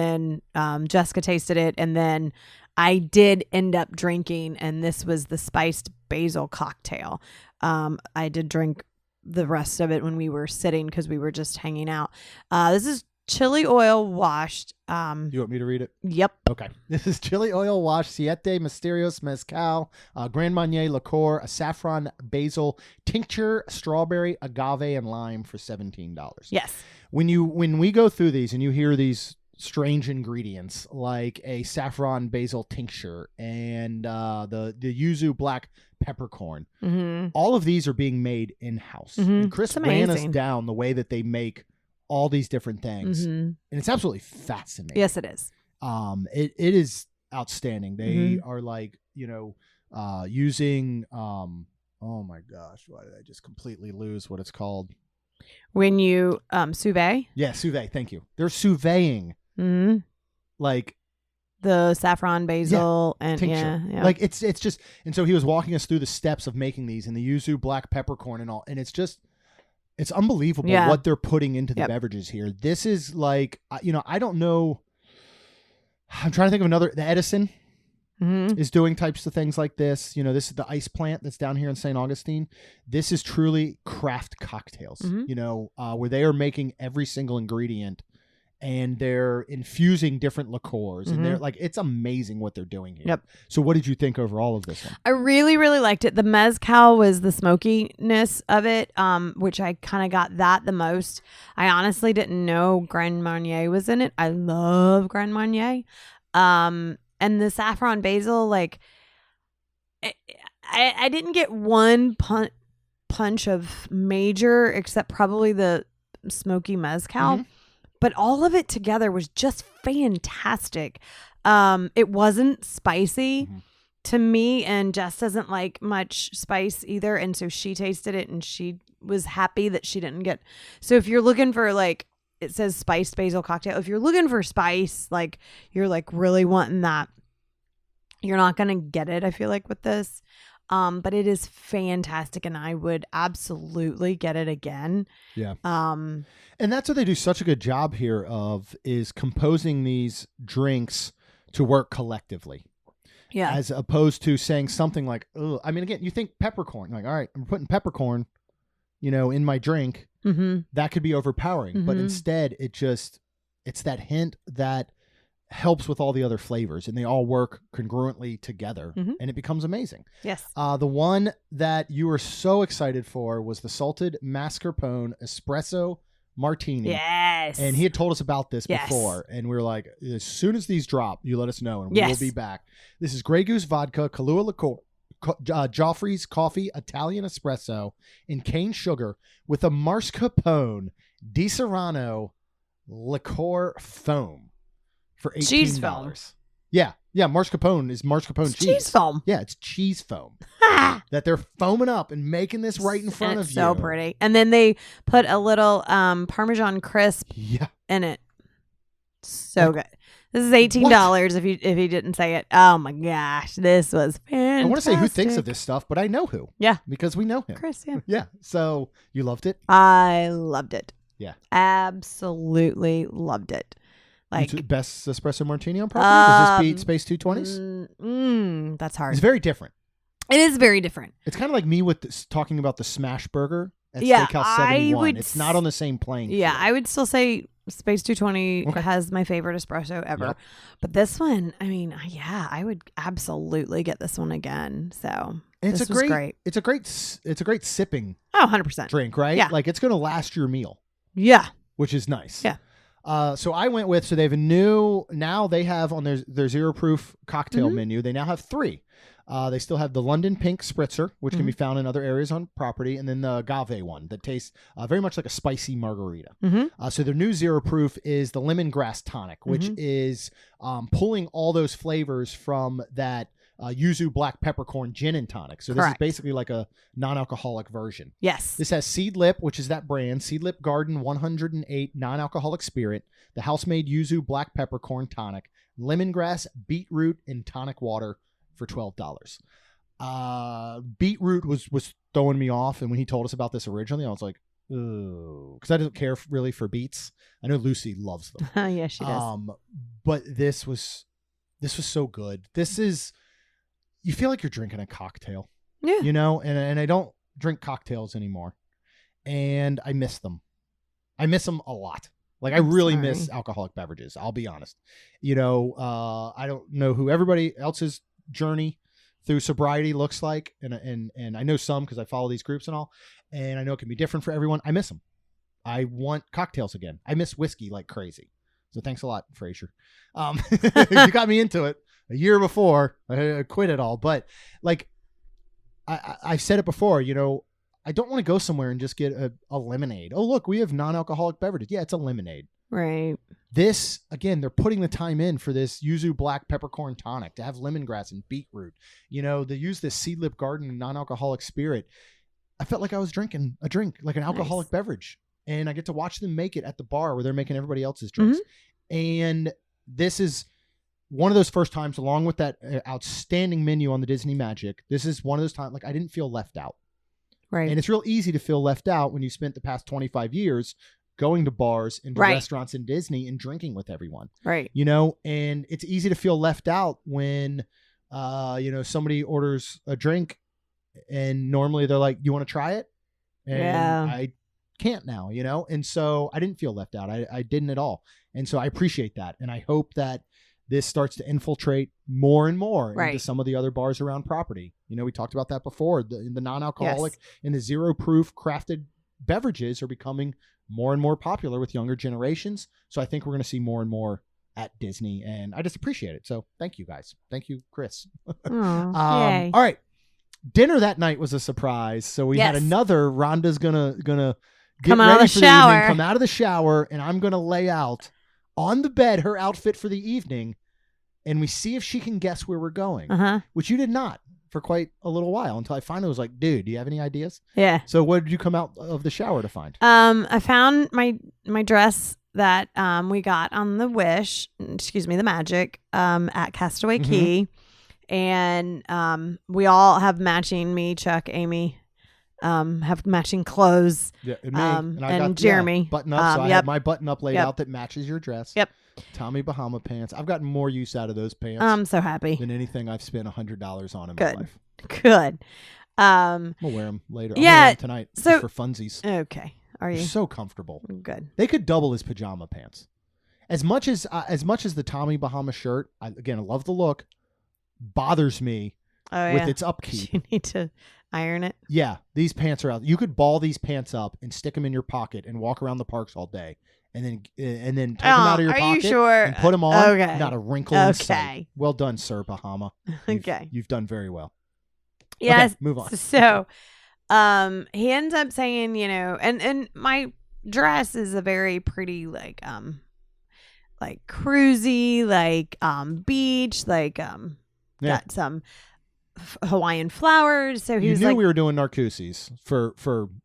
then Jessica tasted it, and then I did end up drinking, and this was the spiced basil cocktail. I did drink the rest of it when we were sitting because we were just hanging out. This is chili oil washed. You want me to read it? Yep. Okay. This is chili oil washed Siete Mysterios Mezcal, Grand Marnier liqueur, a saffron basil tincture, strawberry, agave, and lime for $17. Yes. When we go through these and you hear these strange ingredients like a saffron basil tincture and the yuzu black peppercorn, all of these are being made in-house. And Chris ran us down the way that they make all these different things, and it's absolutely fascinating. Yes, it is. It is outstanding. They are like, using oh my gosh, why did I just completely lose what it's called? When you sous vide? Yeah, sous vide. Thank you. They're sous videing like the saffron basil and tincture. yeah. Like it's just, and so he was walking us through the steps of making these and the yuzu black peppercorn and all, and it's unbelievable what they're putting into the beverages here. This is like, I don't know. I'm trying to think of another. The Edison is doing types of things like this. This is the ice plant that's down here in St. Augustine. This is truly craft cocktails, where they are making every single ingredient and they're infusing different liqueurs and they're like, it's amazing what they're doing here. Yep. So what did you think overall of this one? I really, really liked it. The mezcal was the smokiness of it, which I kind of got that the most. I honestly didn't know Grand Marnier was in it. I love Grand Marnier. And the saffron basil, like, I didn't get one punch of major except probably the smoky mezcal. But all of it together was just fantastic. It wasn't spicy to me, and Jess doesn't like much spice either. And so she tasted it and she was happy that she didn't get. So if you're looking for, like, it says spiced basil cocktail. If you're looking for spice, like you're like really wanting that, you're not going to get it, I feel like, with this. But it is fantastic, and I would absolutely get it again. Yeah. And that's what they do such a good job here of, is composing these drinks to work collectively. Yeah. As opposed to saying something like, oh, I mean, again, you think peppercorn, like, all right, I'm putting peppercorn, in my drink. That could be overpowering. But instead, it's that hint that helps with all the other flavors, and they all work congruently together, and it becomes amazing. Yes. The one that you were so excited for was the salted mascarpone espresso martini. Yes. And he had told us about this before, and we were like, as soon as these drop, you let us know, and we will be back. This is Grey Goose vodka, Kahlua liqueur, Joffrey's coffee, Italian espresso, and cane sugar with a mascarpone Di Serrano liqueur foam. For $18. Cheese foam. Yeah. Mascarpone is mascarpone cheese. Cheese foam. Yeah, it's cheese foam. That they're foaming up and making this right in front of you. So pretty. And then they put a little Parmesan crisp in it. So good. This is $18 if you didn't say it. Oh my gosh, this was fantastic. I want to say who thinks of this stuff, but I know who. Yeah. Because we know him. Chris, yeah. Yeah. So you loved it? I loved it. Yeah. Absolutely loved it. Like, best espresso martini on property? Does this beat Space 220s? That's hard. It's very different. It is very different. It's kind of like me with talking about the smash burger at Steakhouse 71. It's not on the same plane. Yeah, I would still say Space 220 has my favorite espresso ever. Yep. But this one, I mean, I would absolutely get this one again. So it's this was great. It's a great sipping 100% drink, right? Yeah. Like, it's going to last your meal. Yeah. Which is nice. Yeah. So I went with, so they have now they have on their zero proof cocktail menu, they now have 3. They still have the London Pink Spritzer, which can be found in other areas on property, and then the agave one that tastes very much like a spicy margarita. So their new zero proof is the Lemongrass Tonic, which is pulling all those flavors from that yuzu black peppercorn gin and tonic. So this Correct. is basically like a non-alcoholic version. Yes. This has Seed Lip, which is that brand, Seed Lip Garden 108 non-alcoholic spirit, the house-made yuzu black peppercorn tonic, lemongrass, beetroot, and tonic water for $12. Beetroot was throwing me off, and when he told us about this originally, I was like, ooh, because I don't care really for beets. I know Lucy loves them. Yeah, she does. But this was so good. This is, you feel like you're drinking a cocktail. Yeah. You know, and I don't drink cocktails anymore, and I miss them. I miss them a lot. Like I really miss alcoholic beverages. I'll be honest. You know, I don't know who everybody else's journey through sobriety looks like, and I know some because I follow these groups and all, and I know it can be different for everyone. I miss them. I want cocktails again. I miss whiskey like crazy. So thanks a lot, Fraser. You got me into it a year before I quit it all, but like I've said it before, you know, I don't want to go somewhere and just get a lemonade. Oh, look, we have non-alcoholic beverages. Yeah, it's a lemonade. Right. This, again, they're putting the time in for this yuzu black peppercorn tonic to have lemongrass and beetroot. You know, they use this Seed Lip Garden non-alcoholic spirit. I felt like I was drinking a drink, like an alcoholic beverage. And I get to watch them make it at the bar where they're making everybody else's drinks. Mm-hmm. And this is one of those first times, along with that outstanding menu on the Disney Magic. This is one of those times, like I didn't feel left out. Right. And it's real easy to feel left out when you spent the past 25 years going to bars and to restaurants in Disney and drinking with everyone. Right. You know, and it's easy to feel left out when, you know, somebody orders a drink and normally they're like, you want to try it? And I can't now, you know? And so I didn't feel left out. I didn't at all. And so I appreciate that. And I hope that this starts to infiltrate more and more into some of the other bars around property. You know, we talked about that before. The non-alcoholic and the zero-proof crafted beverages are becoming more and more popular with younger generations. So I think we're going to see more and more at Disney, and I just appreciate it. So thank you guys. Thank you, Chris. Yay. All right. Dinner that night was a surprise. So we had another, Rhonda's gonna get come out ready of the for shower. the evening, come out of the shower, and I'm going to lay out on the bed her outfit for the evening, and we see if she can guess where we're going, which you did not for quite a little while until I finally was like, dude, do you have any ideas? Yeah. So what did you come out of the shower to find? I found my dress that we got on the the Magic at Castaway Key, and we all have matching, me, Chuck, Amy, have matching clothes. Yeah, and me. And I got Jeremy. Button up. So I have my button up laid out that matches your dress. Yep. Tommy Bahama pants. I've gotten more use out of those pants. I'm so happy. Than anything I've spent $100 on in my life. Good. I'm gonna wear them later. I'm gonna wear them tonight just for funsies. Okay. Are you? They're so comfortable. Good. They could double as pajama pants. As much as the Tommy Bahama shirt, I love the look, bothers me with its upkeep. You need to iron it. Yeah, these pants are out. You could ball these pants up and stick them in your pocket and walk around the parks all day, and then take them out of your pocket. Are you sure? And put them on. Okay. Not a wrinkle in sight. Well done, Sir Bahama. You've done very well. Yes. Okay, move on. So, he ends up saying, you know, and my dress is a very pretty like cruisy, like beach, like got some Hawaiian flowers. So he was knew like, we were doing Narcoossee's for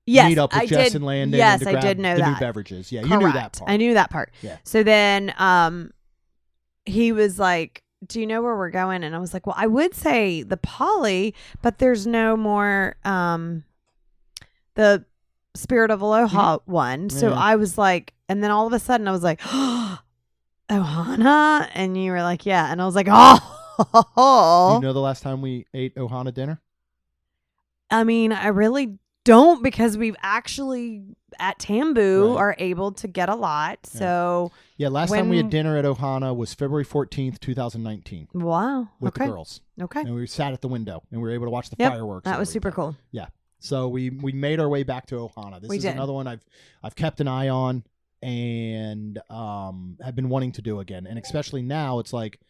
meet up with Jess and Landon. Yes, and to I grab did know the that. New beverages. Yeah, Correct. You knew that part. I knew that part. Yeah. So then he was like, do you know where we're going? And I was like, well, I would say the Poly, but there's no more the Spirit of Aloha one. So I was like, and then all of a sudden I was like, oh, Ohana? And you were like, yeah. And I was like, oh. Do you know the last time we ate Ohana dinner? I mean, I really don't, because we've actually at Tambu are able to get a lot. So last time we had dinner at Ohana was February 14th, 2019. Wow. With the girls. Okay. And we sat at the window and we were able to watch the fireworks. That was super cool. Yeah. So we made our way back to Ohana. This is another one I've kept an eye on and have been wanting to do again. And especially now, it's like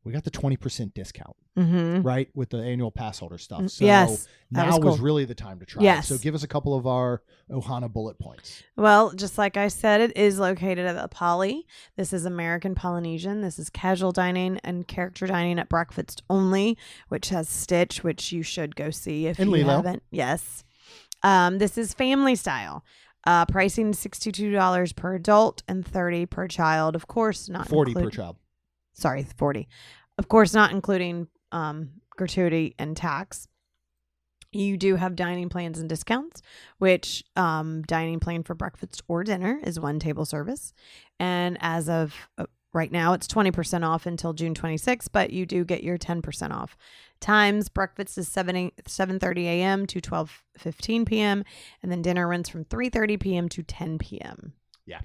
we got the 20% discount, Mm-hmm. right? With the annual pass holder stuff. So Yes, that now was was cool. really the time to try Yes. it. So give us a couple of our Ohana bullet points. Well, just like I said, it is located at the Poly. This is American Polynesian. This is casual dining and character dining at breakfast only, which has Stitch, which you should go see if And you Lilo. haven't. Yes. This is family style. Pricing $62 per adult and $30 per child. Of course, not 40 per child. Sorry, 40. Of course, not including gratuity and tax. You do have dining plans and discounts, which dining plan for breakfast or dinner is one table service. And as of right now, it's 20% off until June 26th, but you do get your 10% off. Times, breakfast is 7:30 a.m. to 12:15 p.m. And then dinner runs from 3:30 p.m. to 10 p.m. Yeah.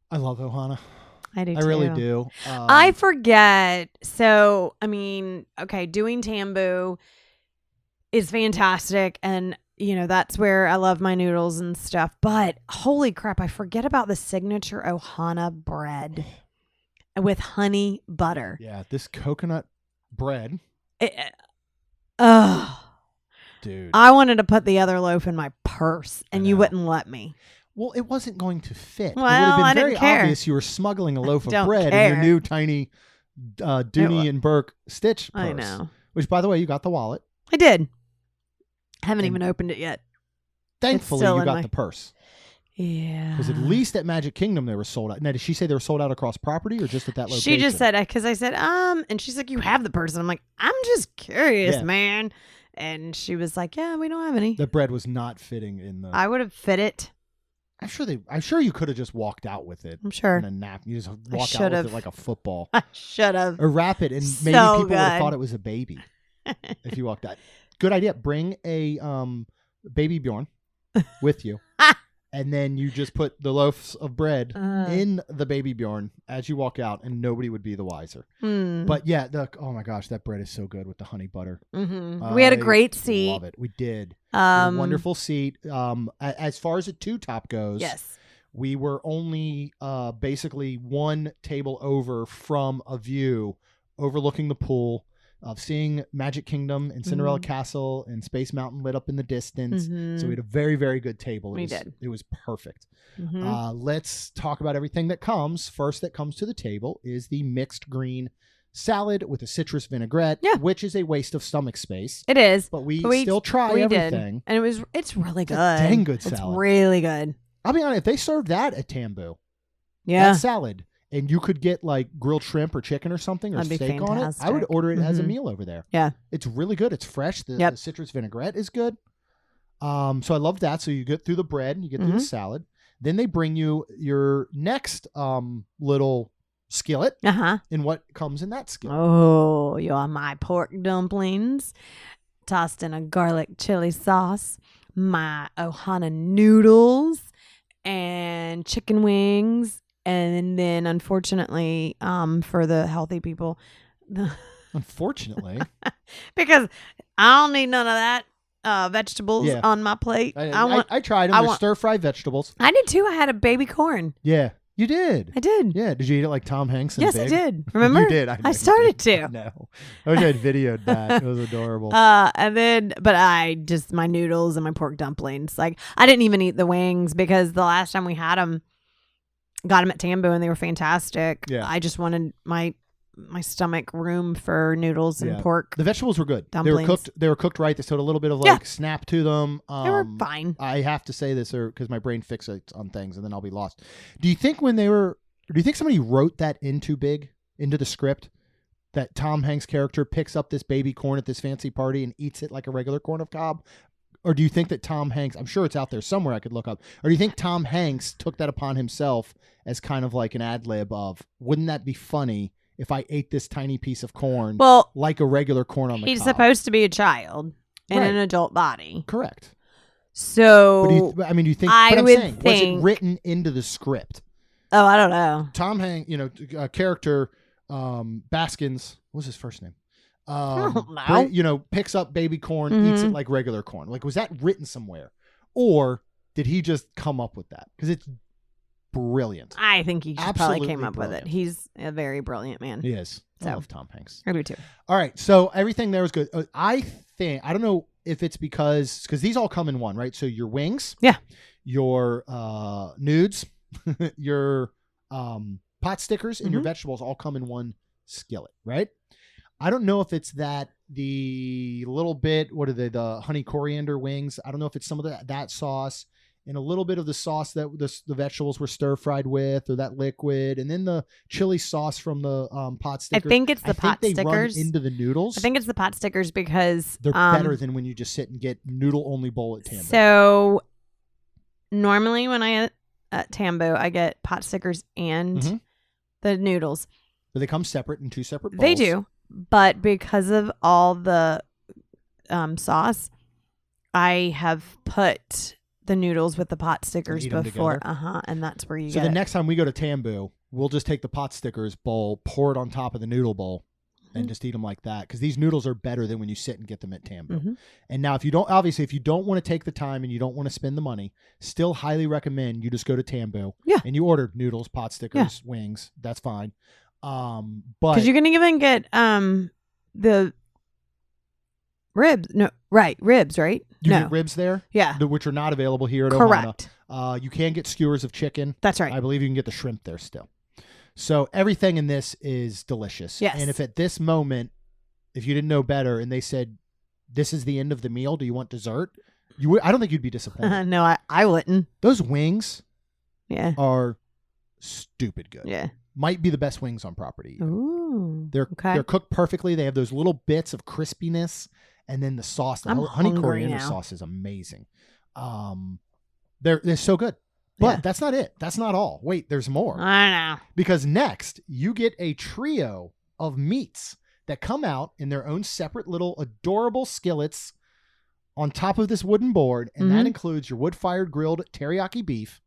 I love Ohana. I do I too. really do. I forget. So, I mean, okay, doing Tambu is fantastic. And, you know, that's where I love my noodles and stuff. But holy crap, I forget about the signature Ohana bread with honey butter. Yeah, this coconut bread. Dude. I wanted to put the other loaf in my purse and you know. wouldn't let me. Well, it wasn't going to fit. Well, it would have been I very didn't care. obvious you were smuggling a loaf of Don't bread in care. your new tiny Dooney and Burke Stitch purse. I know. Which, by the way, you got the wallet. I did. Haven't And even opened it yet. Thankfully, still you in got my- the purse. Yeah. Because at least at Magic Kingdom, they were sold out. Now, did she say they were sold out across property or just at that location? She just said, because I said, and she's like, you have the person. I'm like, I'm just curious, Yeah. man. And she was like, yeah, we don't have any. the bread was not fitting in the. I would have fit it. I'm sure you could have just walked out with it. I'm sure. In a nap. You just walk out with should've. it like a football. I should have. Or wrap it, and maybe So people would have good. thought it was a baby if you walked out. Good idea. Bring a baby Bjorn with you, and then you just put the loaves of bread in the baby Bjorn as you walk out, and nobody would be the wiser. But yeah, oh my gosh, that bread is so good with the honey butter. We had a great seat. Love it. We did. A wonderful seat. As far as the two top goes, Yes. we were only basically one table over from a view overlooking the pool of seeing Magic Kingdom and Cinderella Castle and Space Mountain lit up in the distance. So we had a very, very good table. We did. It was perfect. Let's talk about everything that comes. First that comes to the table is the mixed green salad with a citrus vinaigrette, which is a waste of stomach space. It is. But we still try we everything. Did. And it's really good. It's a dang good It's salad. really good. I'll be honest, if they served that at Tambu, Yeah. that salad, and you could get like grilled shrimp or chicken or something or That'd be steak on it, I would fantastic. order it as a meal over there. Yeah. It's really good. It's fresh. The citrus vinaigrette is good. So I love that. So you get through the bread and you get through the salad. Then they bring you your next little skillet and what comes in that skillet. Oh, you're my pork dumplings tossed in a garlic chili sauce, my Ohana noodles, and chicken wings. And then, unfortunately, for the healthy people, Unfortunately. because I don't need none of that vegetables on my plate. I tried them. They're stir-fried vegetables. I did too. I had a baby corn. Yeah. You did. I did. Yeah. Did you eat it like Tom Hanks? And Yes, Big? I did. Remember? You did. I started to. No. I wish I had videoed that. It was adorable. And then, but my noodles and my pork dumplings. Like, I didn't even eat the wings because the last time we had them, got them at Tambu and they were fantastic. Yeah. I just wanted my stomach room for noodles and pork. The vegetables were good. Dumplings. They were cooked right. They still had a little bit of like snap to them. They were fine. I have to say this because my brain fixates on things and then I'll be lost. Do you think somebody wrote that into the script, that Tom Hanks' character picks up this baby corn at this fancy party and eats it like a regular corn of cob? Or do you think that Tom Hanks, I'm sure it's out there somewhere I could look up, or do you think Tom Hanks took that upon himself as kind of like an ad lib of, wouldn't that be funny if I ate this tiny piece of corn like a regular corn on the cob? He's supposed to be a child in an adult body. Correct. So, do you think, was it written into the script? Oh, I don't know. Tom Hanks, character, Baskins, what was his first name? I don't know. Picks up baby corn, eats it like regular corn. Like, was that written somewhere? Or did he just come up with that? Because it's brilliant. I think he just probably came up with brilliant. it. He's a very brilliant man. He is. So I love Tom Hanks. I do too. All right, so everything there was good. I don't know if it's because these all come in one, right? So your wings, Yeah. your nudes, your pot stickers, and your vegetables all come in one skillet, right? I don't know if it's that the little bit, what are they, the honey coriander wings? I don't know if it's some of that sauce and a little bit of the sauce that the vegetables were stir fried with, or that liquid, and then the chili sauce from the pot stickers. I think it's the pot they stickers. Run into the noodles. I think it's the pot stickers because they're better than when you just sit and get noodle only bowl at Tambo. So normally when I at Tambo, I get pot stickers and the noodles. But they come separate in two separate bowls. They do. But because of all the sauce, I have put the noodles with the pot stickers before. And that's where you get So the next time we go to Tambu, we'll just take the pot stickers bowl, pour it on top of the noodle bowl, and just eat them like that. Because these noodles are better than when you sit and get them at Tambu. And now if you don't want to take the time and you don't want to spend the money, still highly recommend you just go to Tambu. Yeah. And you order noodles, pot stickers, wings. That's fine. But because you can even get the ribs. No, right, ribs, right? You get ribs there, which are not available here at Correct. Ohana. You can get skewers of chicken. That's right. I believe you can get the shrimp there still. So everything in this is delicious. Yes. And if at this moment, if you didn't know better, and they said this is the end of the meal, do you want dessert? I don't think you'd be disappointed. No, I wouldn't. Those wings, are stupid good. Yeah. Might be the best wings on property. Ooh. They're cooked perfectly. They have those little bits of crispiness, and then the sauce, the honey coriander sauce is amazing. They're so good. But that's not it. That's not all. Wait, there's more. I know. Because next, you get a trio of meats that come out in their own separate little adorable skillets on top of this wooden board, and that includes your wood-fired grilled teriyaki beef,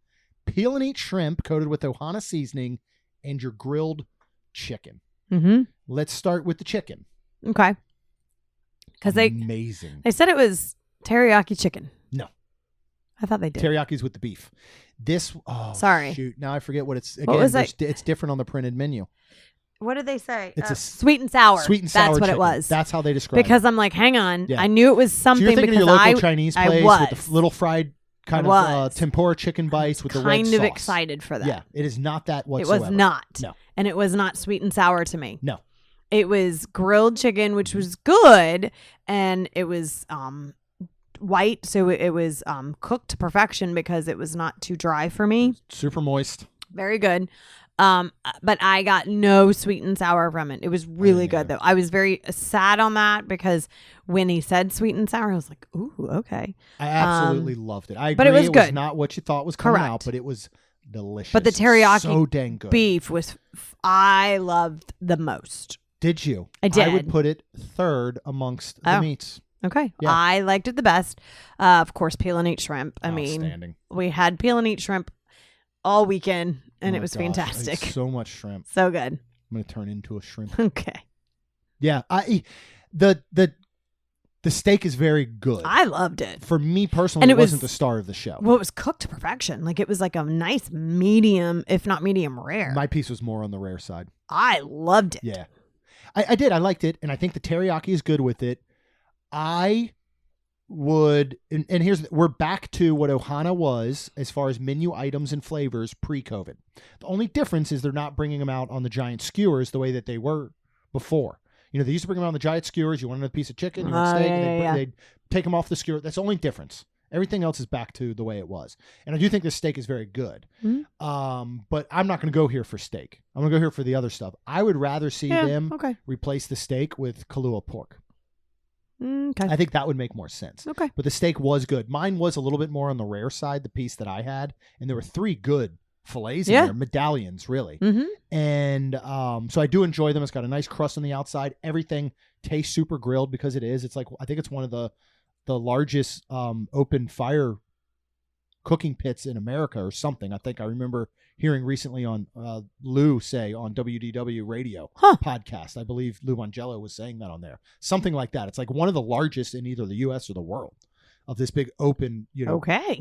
peel and eat shrimp coated with Ohana seasoning, and your grilled chicken. Let's start with the chicken. Okay. Because amazing. They said it was teriyaki chicken. No. I thought they did. Teriyaki's with the beef. This, sorry. Shoot. Now I forget what it's, again, what was it's different on the printed menu. What did they say? It's a sweet and sour. Sweet and sour That's what chicken. it was. That's how they describe it. Because I'm like, hang on. Yeah. I knew it was something so you're thinking because of your local Chinese place with the little fried kind of tempura chicken bites with the red sauce. Kind of excited for that. Yeah, it is not that whatsoever. It was not. No. And it was not sweet and sour to me. No. It was grilled chicken, which was good, and it was white, so it was cooked to perfection because it was not too dry for me. Super moist. Very good. But I got no sweet and sour from it. It was really good, though. I was very sad on that because when he said sweet and sour, I was like, ooh, okay. I absolutely loved it. I agree. But it was good. Was not what you thought was coming out, but it was delicious. But the teriyaki so dang good. beef was I loved the most. Did you? I did. I would put it third amongst the meats. Okay. Yeah. I liked it the best. Of course, peel and eat shrimp. I mean, we had peel and eat shrimp all weekend, and it was fantastic. So much shrimp. So good. I'm going to turn into a shrimp. Okay. Yeah. The steak is very good. I loved it. For me personally, it wasn't the star of the show. Well, it was cooked to perfection. Like, it was like a nice medium, if not medium rare. My piece was more on the rare side. I loved it. Yeah. I did. I liked it, and I think the teriyaki is good with it. I would, and we're back to what Ohana was as far as menu items and flavors pre-COVID. The only difference is they're not bringing them out on the giant skewers the way that they were before. You know, they used to bring them out on the giant skewers. You wanted a piece of chicken, you want steak, and they'd take them off the skewer. That's the only difference. Everything else is back to the way it was. And I do think this steak is very good. But I'm not going to go here for steak. I'm going to go here for the other stuff. I would rather see them replace the steak with Kahlua pork. Okay. I think that would make more sense. Okay. But the steak was good. Mine was a little bit more on the rare side, the piece that I had. And there were 3 good fillets in there, medallions, really. And so I do enjoy them. It's got a nice crust on the outside. Everything tastes super grilled because it is. It's like, I think it's one of the largest open fire cooking pits in America or something. I think I remember hearing recently on Lou say on WDW radio podcast. I believe Lou Mangello was saying that on there. Something like that. It's like one of the largest in either the US or the world of this big open,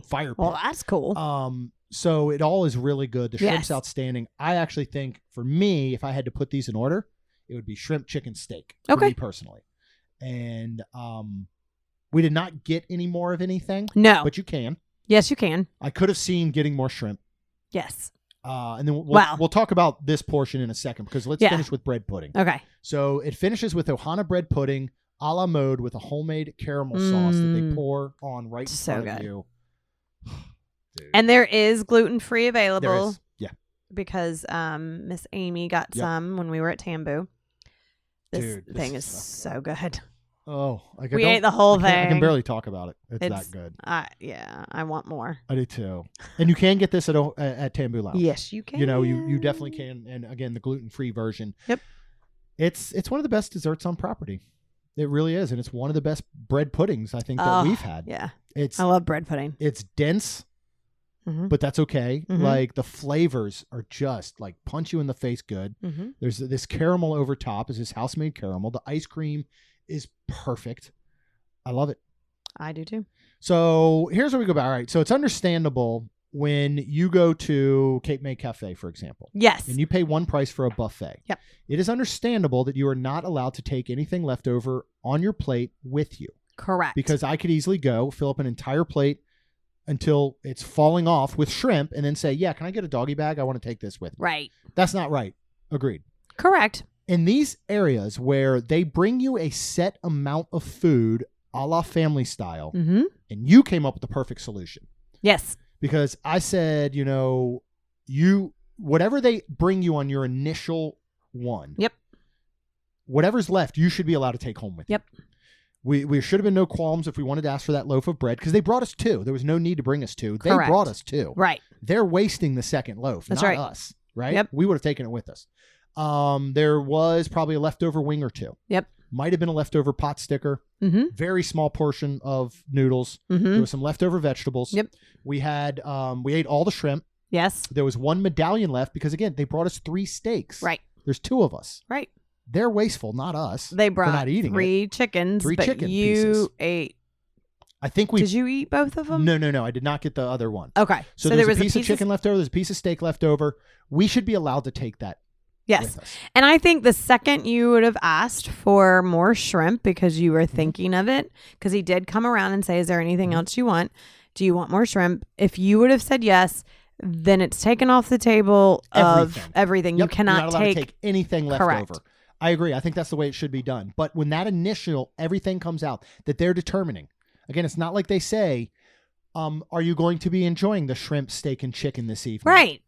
fire pit. Well, that's cool. So it all is really good. The shrimp's outstanding. I actually think for me, if I had to put these in order, it would be shrimp, chicken, steak. Okay. For me personally. And we did not get any more of anything. No. But you can. Yes, you can. I could have seen getting more shrimp. Yes. And then we'll talk about this portion in a second because let's finish with bread pudding. Okay. So it finishes with Ohana bread pudding a la mode with a homemade caramel sauce that they pour on right in front of you. Dude. And there is gluten-free available. There is. Yeah. Because Miss Amy got some when we were at Tambu. This thing is so good. Oh, we ate the whole thing. I can barely talk about it. It's that good. Yeah, I want more. I do too. And you can get this at Tambu Lounge. Yes, you can. You definitely can. And again, the gluten-free version. Yep. It's one of the best desserts on property. It really is, and it's one of the best bread puddings I think that we've had. Yeah, I love bread pudding. It's dense, but that's okay. Like the flavors are just like punch you in the face good. There's this caramel over top. Is this house-made caramel? The ice cream is perfect. I love it. I do too. So here's what we go about. All right, so it's understandable when you go to Cape May Cafe, for example. Yes. And you pay one price for a buffet. Yep. It is understandable that you are not allowed to take anything left over on your plate with you. Correct. Because I could easily go fill up an entire plate until it's falling off with shrimp and then say, yeah, can I get a doggy bag? I want to take this with me. Right. That's not right. Agreed. Correct. In these areas where they bring you a set amount of food a la family style, and you came up with the perfect solution. Yes. Because I said, whatever they bring you on your initial one, whatever's left, you should be allowed to take home with you. We should have been no qualms if we wanted to ask for that loaf of bread because they brought us 2. There was no need to bring us 2. They brought us 2. Right. They're wasting the second loaf, not us. Right? Yep. We would have taken it with us. There was probably a leftover wing or 2. Yep. Might have been a leftover pot sticker. Very small portion of noodles. There was some leftover vegetables. Yep. We had we ate all the shrimp. Yes. There was 1 medallion left because again, they brought us 3 steaks. Right. There's 2 of us. Right. They're wasteful, not us. They for brought not eating 3 chickens. 3 but chicken you pieces. ate. I think Did you eat both of them? No. I did not get the other one. Okay. So there was a piece of chicken left over. There's a piece of steak left over. We should be allowed to take that. Yes. And I think the second you would have asked for more shrimp because you were thinking of it, because he did come around and say, is there anything else you want? Do you want more shrimp? If you would have said yes, then it's taken off the table of everything. Yep. You cannot You're not allowed to take anything left over. I agree. I think that's the way it should be done. But when that initial everything comes out that they're determining, again, it's not like they say, are you going to be enjoying the shrimp, steak, and chicken this evening? Right.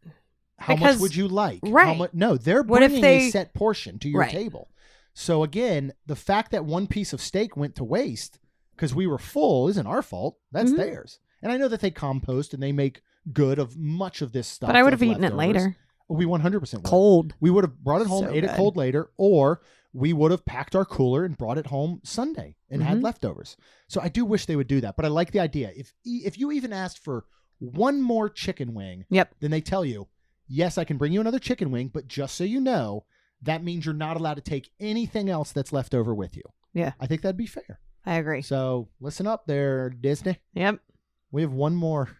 How much would you like? Right. No, they're bringing a set portion to your table. So again, the fact that 1 piece of steak went to waste because we were full isn't our fault. That's theirs. And I know that they compost and they make good of much of this stuff. But I would have eaten it later. We 100% cold. We would have brought it home, ate it cold later, or we would have packed our cooler and brought it home Sunday and had leftovers. So I do wish they would do that. But I like the idea. If you even asked for 1 more chicken wing, then they tell you, yes, I can bring you another chicken wing, but just so you know, that means you're not allowed to take anything else that's left over with you. Yeah. I think that'd be fair. I agree. So listen up there, Disney. Yep. We have one more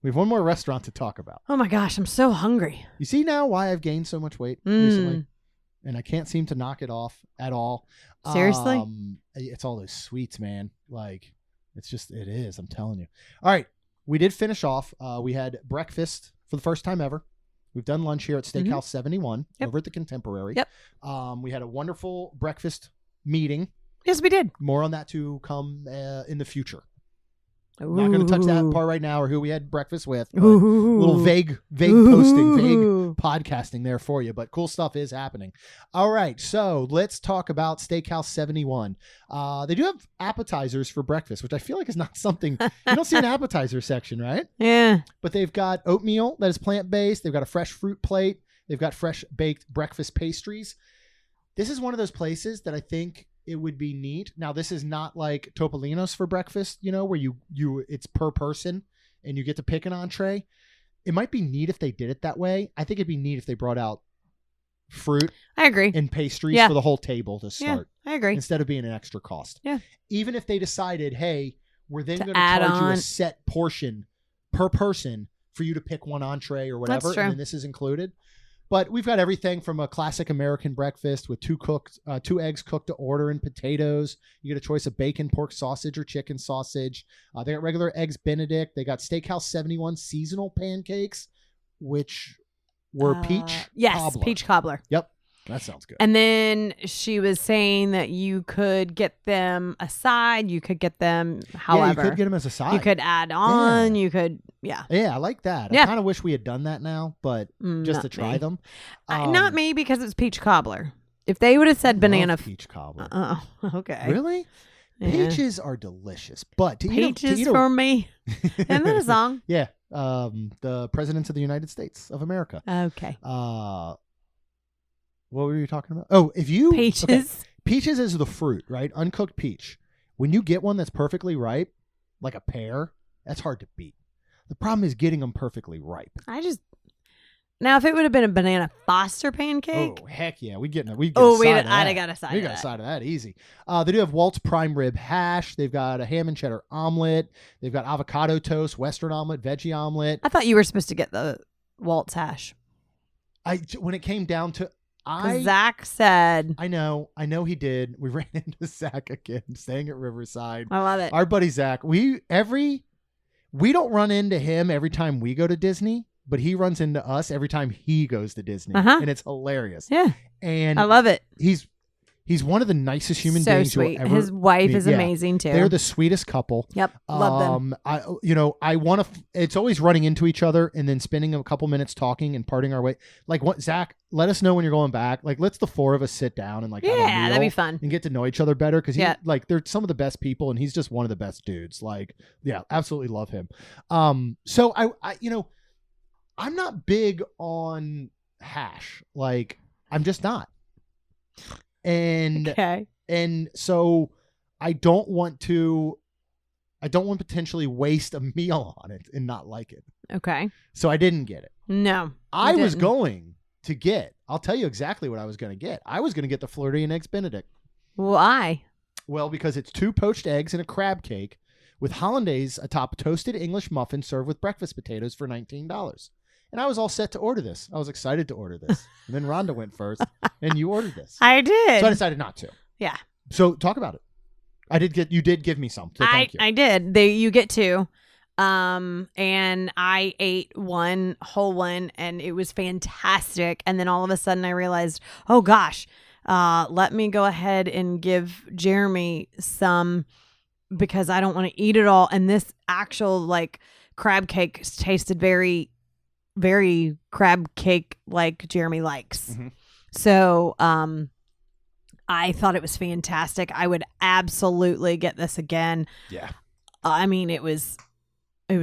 restaurant to talk about. Oh my gosh, I'm so hungry. You see now why I've gained so much weight recently? And I can't seem to knock it off at all. Seriously? It's all those sweets, man. Like, it is, I'm telling you. All right. We did finish off. We had breakfast for the first time ever. We've done lunch here at Steakhouse 71 over at the Contemporary. Yep. We had a wonderful breakfast meeting. Yes, we did. More on that to come in the future. I'm not going to touch that part right now or who we had breakfast with. A little vague posting, vague podcasting there for you. But cool stuff is happening. All right. So let's talk about Steakhouse 71. They do have appetizers for breakfast, which I feel like is not something you don't see an appetizer section, right? Yeah. But they've got oatmeal that is plant-based. They've got a fresh fruit plate. They've got fresh baked breakfast pastries. This is one of those places that I think it would be neat. Now, this is not like Topolino's for breakfast, where you it's per person and you get to pick an entree. It might be neat if they did it that way. I think it'd be neat if they brought out fruit. I agree. And pastries for the whole table to start. Yeah, I agree. Instead of being an extra cost. Yeah. Even if they decided, hey, we're then going to charge you a set portion per person for you to pick one entree or whatever, and then this is included. But we've got everything from a classic American breakfast with two eggs cooked to order and potatoes. You get a choice of bacon, pork sausage, or chicken sausage. They got regular eggs Benedict. They got Steakhouse 71 seasonal pancakes, which were peach cobbler. Peach cobbler. Yep. That sounds good. And then she was saying that you could get them a side. You could get them however. Yeah, you could get them as a side. You could add on. You could, Yeah, I like that. Yeah. I kind of wish we had done that now, but just to try them. Not me, because it's peach cobbler. If they would have said banana. Peach cobbler. Okay. Really? Yeah. Peaches are delicious, but peaches for me. Isn't that a song? Yeah. The presidents of the United States of America. Okay. What were you talking about? Oh, if you peaches. Okay. Peaches is the fruit, right? Uncooked peach. When you get one that's perfectly ripe, like a pear, that's hard to beat. The problem is getting them perfectly ripe. Now, if it would have been a banana Foster pancake. Oh, heck yeah. I'd have got a side of that easy. They do have Walt's prime rib hash. They've got a ham and cheddar omelet. They've got avocado toast, Western omelet, veggie omelet. I thought you were supposed to get the Walt's hash. When it came down to Zach said. I know he did. We ran into Zach again, staying at Riverside. I love it. Our buddy Zach. We don't run into him every time we go to Disney, but he runs into us every time he goes to Disney, and it's hilarious. Yeah, and I love it. He's one of the nicest human so beings sweet. you'll ever His wife meet. is amazing too. They're the sweetest couple. Yep, love them. I want to. It's always running into each other and then spending a couple minutes talking and parting our way. Like, what, Zach? Let us know when you're going back. Like, let's the four of us sit down and have a meal that'd be fun and get to know each other better, because they're some of the best people and he's just one of the best dudes. Like, yeah, absolutely love him. So I'm not big on hash. Like, I'm just not. And so I don't want potentially waste a meal on it and not like it. Okay. So I didn't get it. No. I was going to get, I'll tell you exactly what I was going to get. I was going to get the Floridian Eggs Benedict. Why? Well, because it's 2 poached eggs and a crab cake with hollandaise atop a toasted English muffin served with breakfast potatoes for $19. And I was all set to order this. I was excited to order this. And then Rhonda went first, and you ordered this. I did. So I decided not to. Yeah. So talk about it. You did give me some. So thank you. I did. You get 2. And I ate one whole one, and it was fantastic. And then all of a sudden I realized, oh gosh, let me go ahead and give Jeremy some, because I don't want to eat it all. And this actual crab cake tasted very, very crab cake like Jeremy likes. Mm-hmm. So I thought it was fantastic. I would absolutely get this again. Yeah. I mean, it was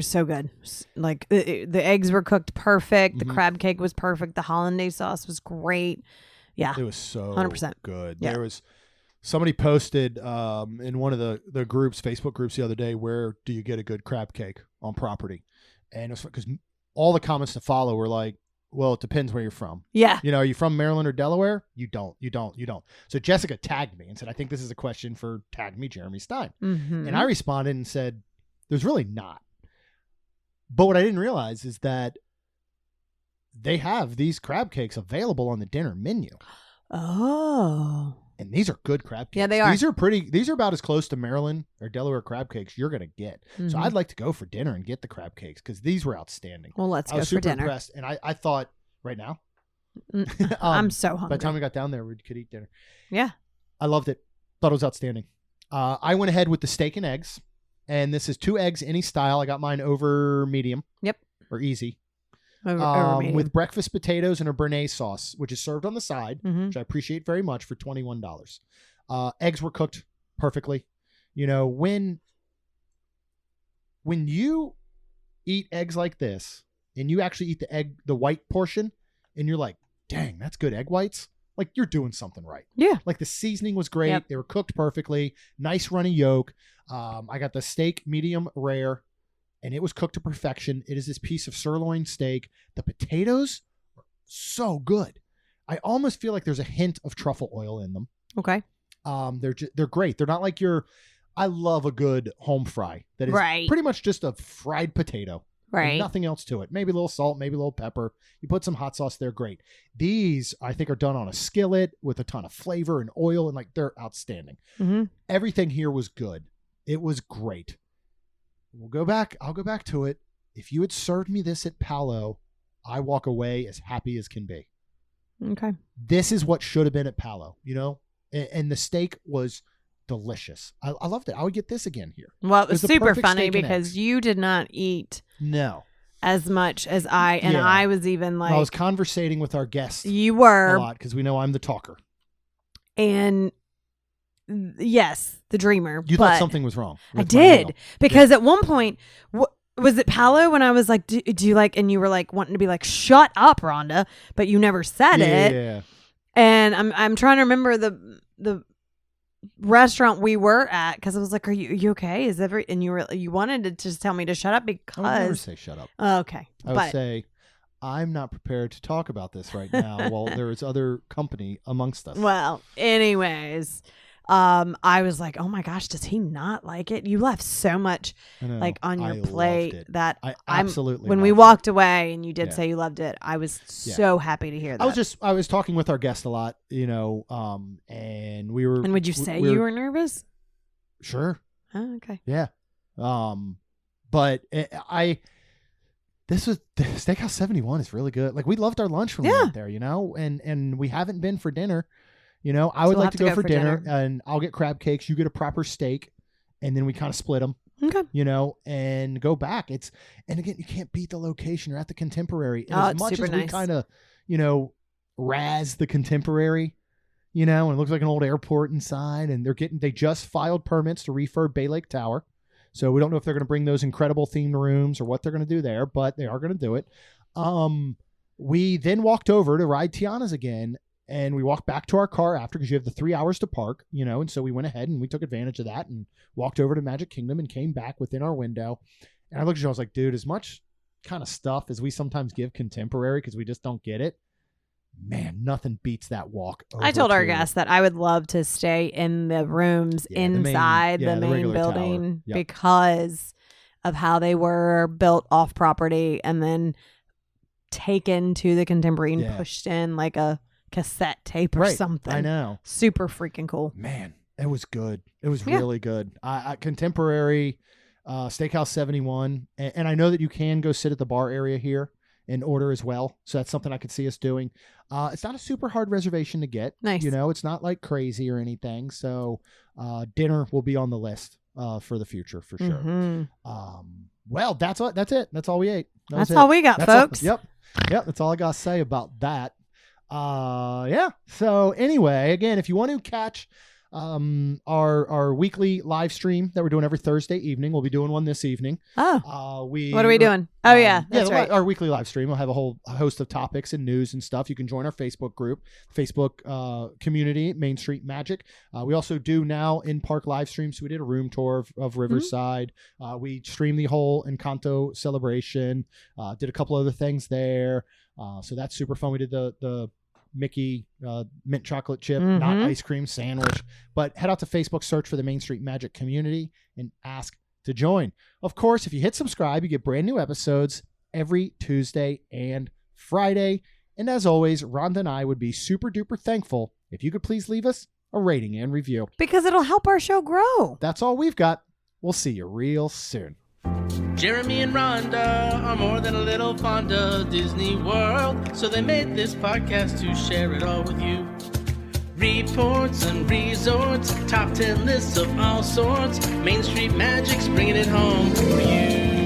so good. Like the eggs were cooked perfect. The crab cake was perfect. The hollandaise sauce was great. Yeah. It was so 100% good. Yeah. There was somebody posted in one of the groups, Facebook groups the other day, where do you get a good crab cake on property? And it was because all the comments to follow were like, well, it depends where you're from. Yeah. Are you from Maryland or Delaware? You don't. So Jessica tagged me and said, I think this is a question for Tag Me Jeremy Stein. Mm-hmm. And I responded and said, there's really not. But what I didn't realize is that they have these crab cakes available on the dinner menu. Oh. And these are good crab cakes. Yeah, they are. These are about as close to Maryland or Delaware crab cakes you're going to get. Mm-hmm. So I'd like to go for dinner and get the crab cakes, because these were outstanding. Well, let's go for dinner. I was super impressed. And I thought, right now? I'm so hungry. By the time we got down there, we could eat dinner. Yeah. I loved it. Thought it was outstanding. I went ahead with the steak and eggs. And this is 2 eggs, any style. I got mine over medium. Yep. Or easy. Over medium. With breakfast potatoes and a béarnaise sauce, which is served on the side, mm-hmm. which I appreciate very much, for $21. Eggs were cooked perfectly. When you eat eggs like this, and you actually eat the white portion, and you're like, dang, that's good egg whites. Like, you're doing something right. Yeah. Like, the seasoning was great. Yep. They were cooked perfectly. Nice runny yolk. I got the steak medium rare, and it was cooked to perfection. It is this piece of sirloin steak. The potatoes are so good. I almost feel like there's a hint of truffle oil in them. Okay. They're great. They're not like I love a good home fry that is right. pretty much just a fried potato. Right. And nothing else to it. Maybe a little salt, maybe a little pepper. You put some hot sauce there, great. These, I think, are done on a skillet with a ton of flavor and oil, and like they're outstanding. Mm-hmm. Everything here was good. It was great. I'll go back to it. If you had served me this at Palo, I walk away as happy as can be. Okay. This is what should have been at Palo, you know? And the steak was delicious. I loved it. I would get this again here. Well, it was the super perfect funny steak and because eggs. you did not eat No. as much as I, and Yeah. I was even like, I was conversating with our guests you a were, lot because we know I'm the talker. and yes, the dreamer. You but thought something was wrong. I with my meal. did, because at one point, was it Palo when I was like, do you like, and you were like wanting to be like, shut up, Rhonda, but you never said it. Yeah. And I'm trying to remember the restaurant we were at, because I was like, are you okay? Is and you wanted to just tell me to shut up because I would never say shut up. Okay. I would But say, I'm not prepared to talk about this right now while there is other company amongst us. well, anyways, I was like, oh my gosh, does he not like it? You left so much I know. like on your I loved plate it. that I absolutely when we loved it. walked away and you did Yeah. say you loved it, I was Yeah. so happy to hear that. I was talking with our guest a lot, you know, and we were. And would you say you were nervous? Sure. Oh, okay. Yeah. But this was Steakhouse 71 is really good. Like we loved our lunch when we Yeah. went there, you know, and we haven't been for dinner. You know, I would we'll like have to go for dinner, and I'll get crab cakes. You get a proper steak, and then we kind of split them. Okay. You know, and go back. And again, you can't beat the location. You're at the Contemporary. And as It's much super as we nice. kind of, you know, razz the Contemporary, you know, and it looks like an old airport inside, and they just filed permits to refurb Bay Lake Tower. So we don't know if they're going to bring those incredible themed rooms or what they're going to do there, but they are going to do it. We then walked over to ride Tiana's again, and we walked back to our car after, because you have the 3 hours to park, you know, and so we went ahead and we took advantage of that and walked over to Magic Kingdom and came back within our window. And I looked at you, I was like, dude, as much kind of stuff as we sometimes give Contemporary because we just don't get it, man, nothing beats that walk over I told our to- guests that I would love to stay in the rooms Yeah, the main- inside yeah, the the main regular tower. building Yep. because of how they were built off property and then taken to the Contemporary and Yeah. pushed in like a cassette tape or Right, something. I know. Super freaking cool. Man, it was good. It was Yeah. really good. Contemporary, Steakhouse 71. And I know that you can go sit at the bar area here and order as well. So that's something I could see us doing. It's not a super hard reservation to get. Nice. You know, it's not like crazy or anything. So dinner will be on the list for the future for sure. Mhm. Well, that's it. That's all we ate. That's was all it. we got, That's all- folks. Yep. That's all I got to say about that. Yeah. So anyway, again, if you want to catch our weekly live stream that we're doing every Thursday evening, we'll be doing one this evening. Oh, What what are we doing? Oh, yeah, that's right. Our weekly live stream. We'll have a whole host of topics and news and stuff. You can join our Facebook group, Facebook community, Main Street Magic. We also do now in-park live streams. So we did a room tour of Riverside. We streamed the whole Encanto celebration. Did a couple other things there. So that's super fun. We did the Mickey mint chocolate chip, not ice cream sandwich. But head out to Facebook, search for the Main Street Magic community, and ask to join. Of course, if you hit subscribe, you get brand new episodes every Tuesday and Friday. And as always, Rhonda and I would be super duper thankful if you could please leave us a rating and review. Because it'll help our show grow. That's all we've got. We'll see you real soon. Jeremy and Rhonda are more than a little fond of Disney World, so they made this podcast to share it all with you. Reports and resorts, top 10 lists of all sorts, Main Street Magic's bringing it home for you.